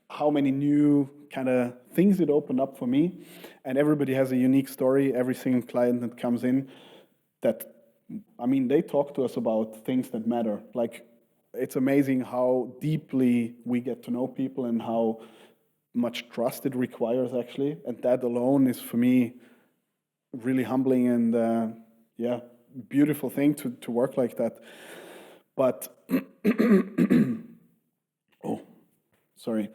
how many new kind of things it opened up for me. And everybody has a unique story. Every single client that comes in, that, I mean, they talk to us about things that matter. Like, it's amazing how deeply we get to know people and how much trust it requires, actually. And that alone is, for me, really humbling and yeah, beautiful thing to work like that. But oh, sorry.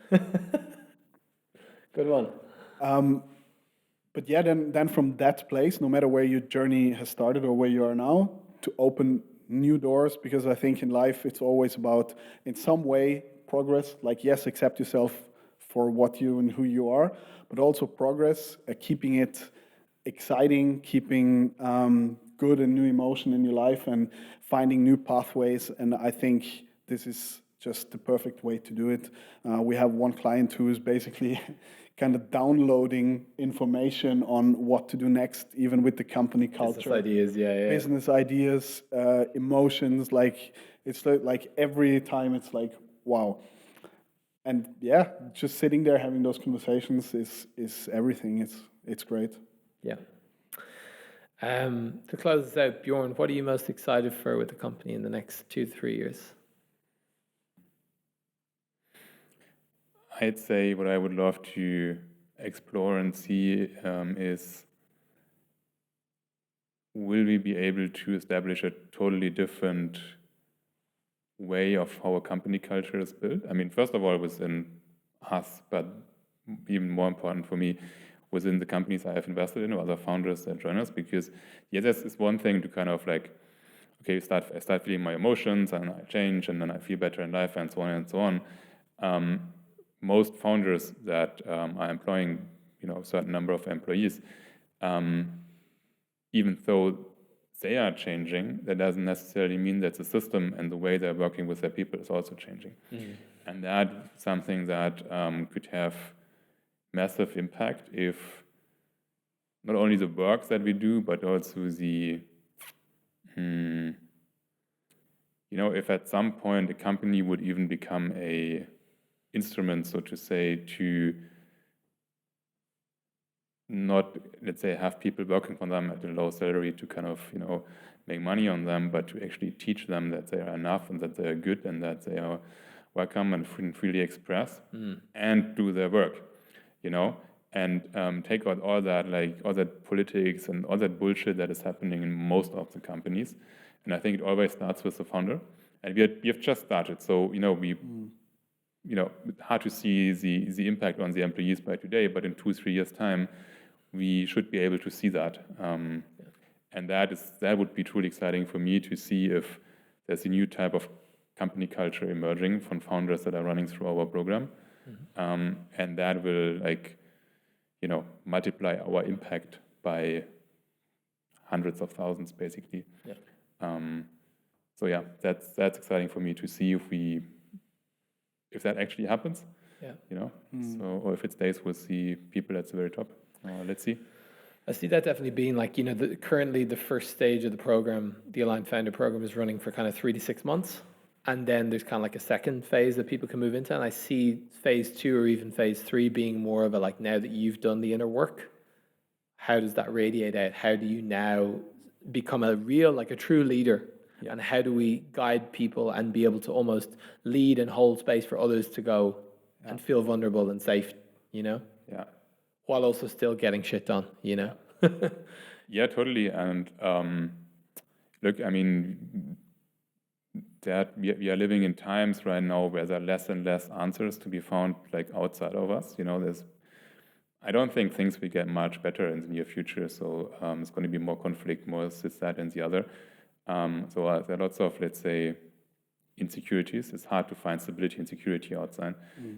Good one. But yeah, then from that place, no matter where your journey has started or where you are now, to open new doors, because I think in life it's always about, in some way, progress. Like, yes, accept yourself for what you and who you are, but also progress, keeping it exciting, keeping good and new emotion in your life, and finding new pathways. And I think this is just the perfect way to do it. We have one client who is basically kind of downloading information on what to do next, even with the company culture. Business ideas, yeah. Business ideas, emotions. Like, it's like every time it's like, wow. And yeah, just sitting there having those conversations is everything. It's great. Yeah. To close this out, Bjorn, what are you most excited for with the company in the next 2 to 3 years? I'd say what I would love to explore and see is, will we be able to establish a totally different way of how a company culture is built? I mean, first of all, within us, but even more important for me, within the companies I have invested in or other founders that join us, because yes, it's one thing to kind of like, okay, I start feeling my emotions and I change and then I feel better in life and so on and so on. Most founders that are employing, a certain number of employees, even though they are changing, that doesn't necessarily mean that the system and the way they're working with their people is also changing. Mm-hmm. And that's something that could have massive impact if not only the work that we do, but also the, if at some point a company would even become a instrument, so to say, to not, let's say, have people working for them at a low salary to kind of, make money on them, but to actually teach them that they are enough and that they are good and that they are welcome and freely express and do their work, and take out all that politics and all that bullshit that is happening in most of the companies. And I think it always starts with the founder. And we have just started, so hard to see the impact on the employees by today, but in 2-3 years' time, we should be able to see that. And that would be truly exciting for me to see if there's a new type of company culture emerging from founders that are running through our program. Mm-hmm. And that will multiply our impact by hundreds of thousands, basically. Yeah. So yeah, that's exciting for me to see if that actually happens. Yeah. So, or if it stays with the people at the very top. Let's see. I see that definitely being currently the first stage of the program, the Align Founder program, is running for kind of 3 to 6 months. And then there's kind of like a second phase that people can move into. And I see phase 2 or even phase 3 being more of a now that you've done the inner work, how does that radiate out? How do you now become a true leader? Yeah. And how do we guide people and be able to almost lead and hold space for others to go and feel vulnerable and safe, Yeah. While also still getting shit done, Yeah, totally. And look, I mean, that we are living in times right now where there are less and less answers to be found outside of us. I don't think things will get much better in the near future. So it's going to be more conflict, more this, that, and the other. So there are lots of, let's say, insecurities. It's hard to find stability and security outside.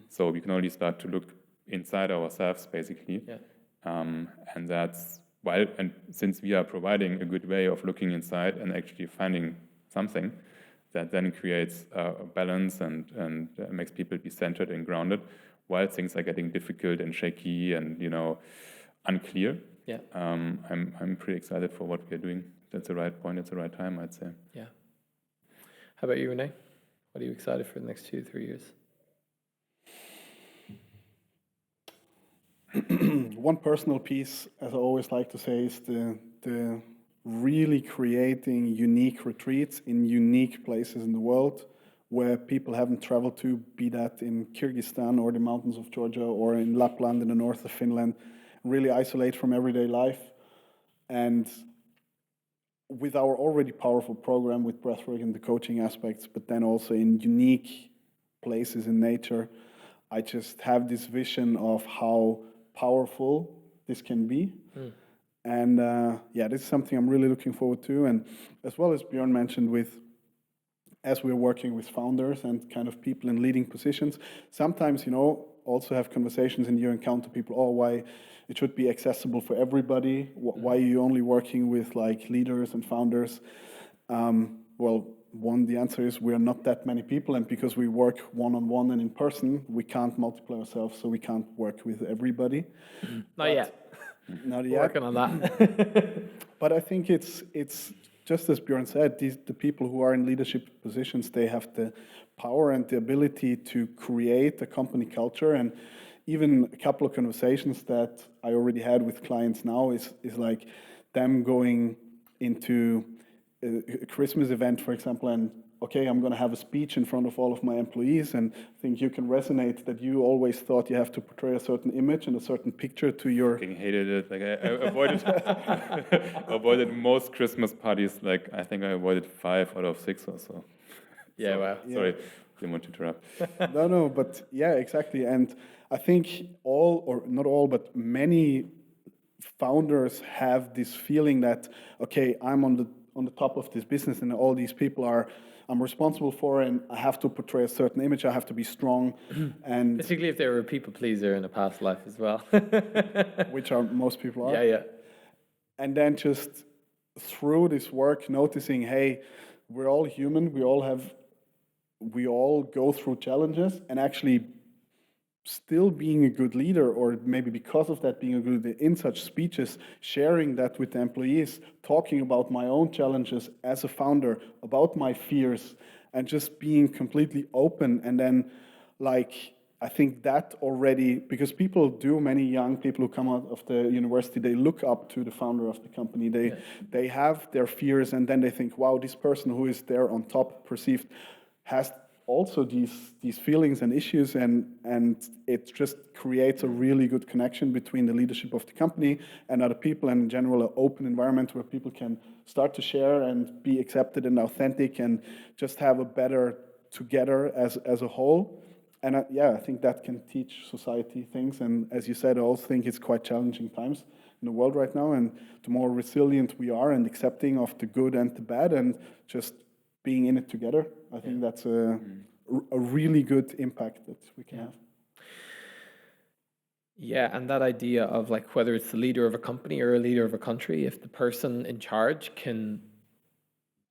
So we can only start to look inside ourselves, basically. Yeah. And that's why, and since we are providing a good way of looking inside and actually finding something that then creates a balance and makes people be centered and grounded, while things are getting difficult and shaky and, you know, unclear, Yeah. I'm pretty excited for what we are doing. That's the right point. It's the right time, I'd say. Yeah. How about you, Rene? What are you excited for the next 2-3 years? One personal piece, as I always like to say, is the really creating unique retreats in unique places in the world where people haven't traveled to, be that in Kyrgyzstan or the mountains of Georgia or in Lapland in the north of Finland, really isolate from everyday life. And with our already powerful program with breathwork and the coaching aspects, but then also in unique places in nature, I just have this vision of how powerful this can be. And this is something I'm really looking forward to. And as well as Bjorn mentioned, as we're working with founders and kind of people in leading positions, sometimes, you know, also have conversations and you encounter people, why it should be accessible for everybody. Why are you only working with like leaders and founders? The answer is we're not that many people, and because we work one-on-one and in person, we can't multiply ourselves, so we can't work with everybody. Not yet. Not yet. Working on that. But I think it's just as Bjorn said, the people who are in leadership positions, they have the power and the ability to create a company culture. And even a couple of conversations that I already had with clients now is like them going into a Christmas event, for example, and okay, I'm going to have a speech in front of all of my employees, and I think you can resonate that you always thought you have to portray a certain image and a certain picture to your... I hated it. Like I avoided avoided most Christmas parties. Like I think I avoided 5 out of 6 or so. Yeah, so, wow. Sorry, didn't want to interrupt. No, but yeah, exactly. And I think all, or not all, but many founders have this feeling that, okay, I'm on the top of this business and all these people I'm responsible for, and I have to portray a certain image, I have to be strong. And particularly if they were a people pleaser in a past life as well. which most people are. Yeah. And then just through this work, noticing, hey, we're all human, we all go through challenges, and actually still being a good leader, or maybe because of that being a good leader, in such speeches, sharing that with the employees, talking about my own challenges as a founder, about my fears, and just being completely open. And then, like, I think that already, because many young people who come out of the university, they look up to the founder of the company. They have their fears, and then they think, wow, this person who is there on top, perceived, has also these feelings and issues, and it just creates a really good connection between the leadership of the company and other people, and in general an open environment where people can start to share and be accepted and authentic and just have a better together as a whole. And I think that can teach society things. And as you said, I also think it's quite challenging times in the world right now, and the more resilient we are and accepting of the good and the bad and just being in it together, I think that's a really good impact that we can have. Yeah, and that idea of like whether it's the leader of a company or a leader of a country, if the person in charge can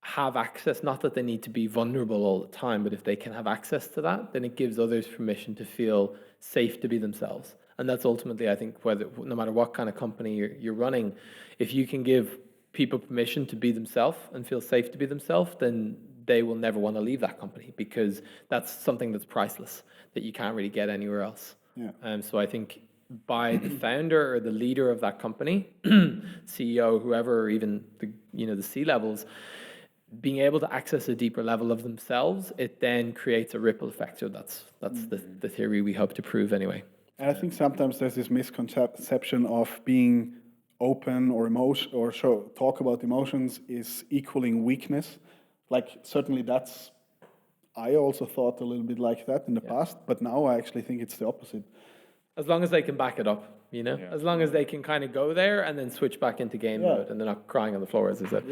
have access, not that they need to be vulnerable all the time, but if they can have access to that, then it gives others permission to feel safe to be themselves. And that's ultimately, I think, no matter what kind of company you're running, if you can give people permission to be themselves and feel safe to be themselves, then they will never want to leave that company, because that's something that's priceless that you can't really get anywhere else. Yeah. So I think by the founder or the leader of that company, CEO, whoever, or even the C-levels, being able to access a deeper level of themselves, it then creates a ripple effect. So that's the theory we hope to prove anyway. And I think sometimes there's this misconception of being open or talk about emotions is equaling weakness. Like, certainly I also thought a little bit like that in the past, but now I actually think it's the opposite. As long as they can back it up, Yeah. as long as they can kind of go there and then switch back into game mode and they're not crying on the floor, as I said.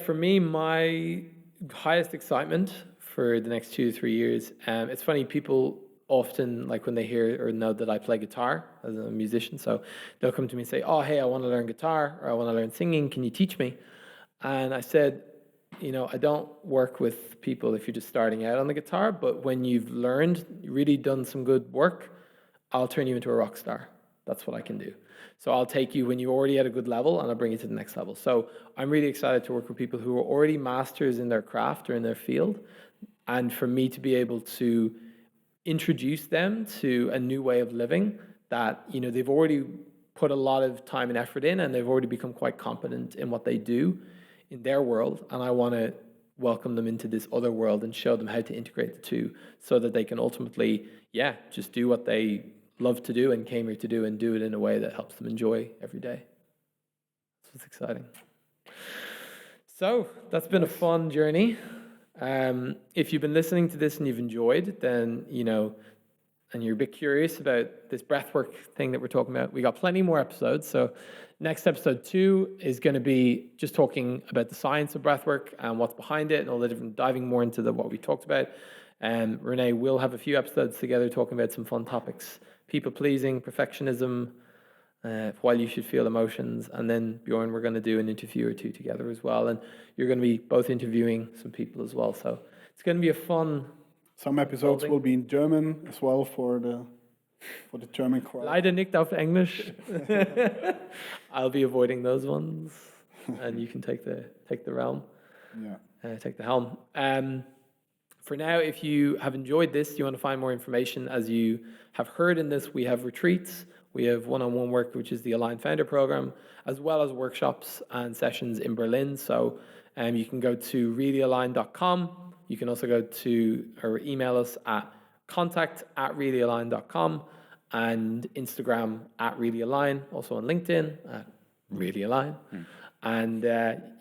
For me, my highest excitement for the next 2 to 3 years, it's funny, people often, like when they hear or know that I play guitar as a musician, so they'll come to me and say, oh, hey, I want to learn guitar, or I want to learn singing, can you teach me? And I said, you know, I don't work with people if you're just starting out on the guitar, but when you've learned, really done some good work, I'll turn you into a rock star. That's what I can do. So I'll take you when you're already at a good level and I'll bring you to the next level. So I'm really excited to work with people who are already masters in their craft or in their field. And for me to be able to introduce them to a new way of living that, you know, they've already put a lot of time and effort in and they've already become quite competent in what they do in their world. And I want to welcome them into this other world and show them how to integrate the two so that they can ultimately, just do what they love to do and came here to do and do it in a way that helps them enjoy every day. That's what's exciting. So that's been a fun journey. If you've been listening to this and you've enjoyed, then, you know, and you're a bit curious about this breathwork thing that we're talking about, we got plenty more episodes. So next episode 2 is going to be just talking about the science of breathwork and what's behind it and all the different, diving more into what we talked about. And Rene will have a few episodes together talking about some fun topics: people pleasing, perfectionism, why you should feel emotions. And then Bjorn, we're going to do an interview or two together as well. And you're going to be both interviewing some people as well. So it's going to be a fun. Some episodes will be in German as well for the German crowd. Leider nicht auf Englisch. I'll be avoiding those ones, and you can take the realm. Take the helm. For now, if you have enjoyed this, you want to find more information, as you have heard in this, we have retreats, we have one-on-one work, which is the Align Founder Program, as well as workshops and sessions in Berlin. So you can go to ReallyAlign.com. You can also go to or email us at contact@ReallyAlign.com and Instagram @ReallyAlign, also on LinkedIn @ReallyAlign. And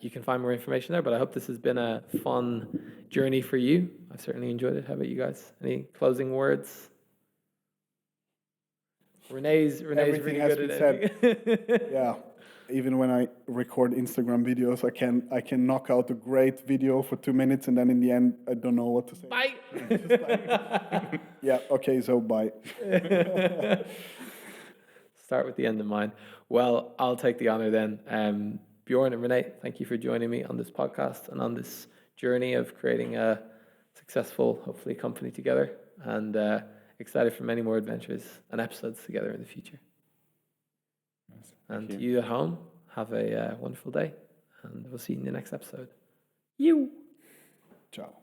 you can find more information there. But I hope this has been a fun journey for you. I've certainly enjoyed it. How about you guys? Any closing words? Renee's Everything really has good been at said. Yeah. Even when I record Instagram videos, I can knock out a great video for 2 minutes, and then in the end, I don't know what to say. Bye. Yeah. Okay. So bye. Start with the end in mind. Well, I'll take the honor then. Bjorn and Rene, thank you for joining me on this podcast and on this journey of creating a successful, hopefully, company together. And excited for many more adventures and episodes together in the future. And you at home, have a wonderful day, and we'll see you in the next episode. Ciao.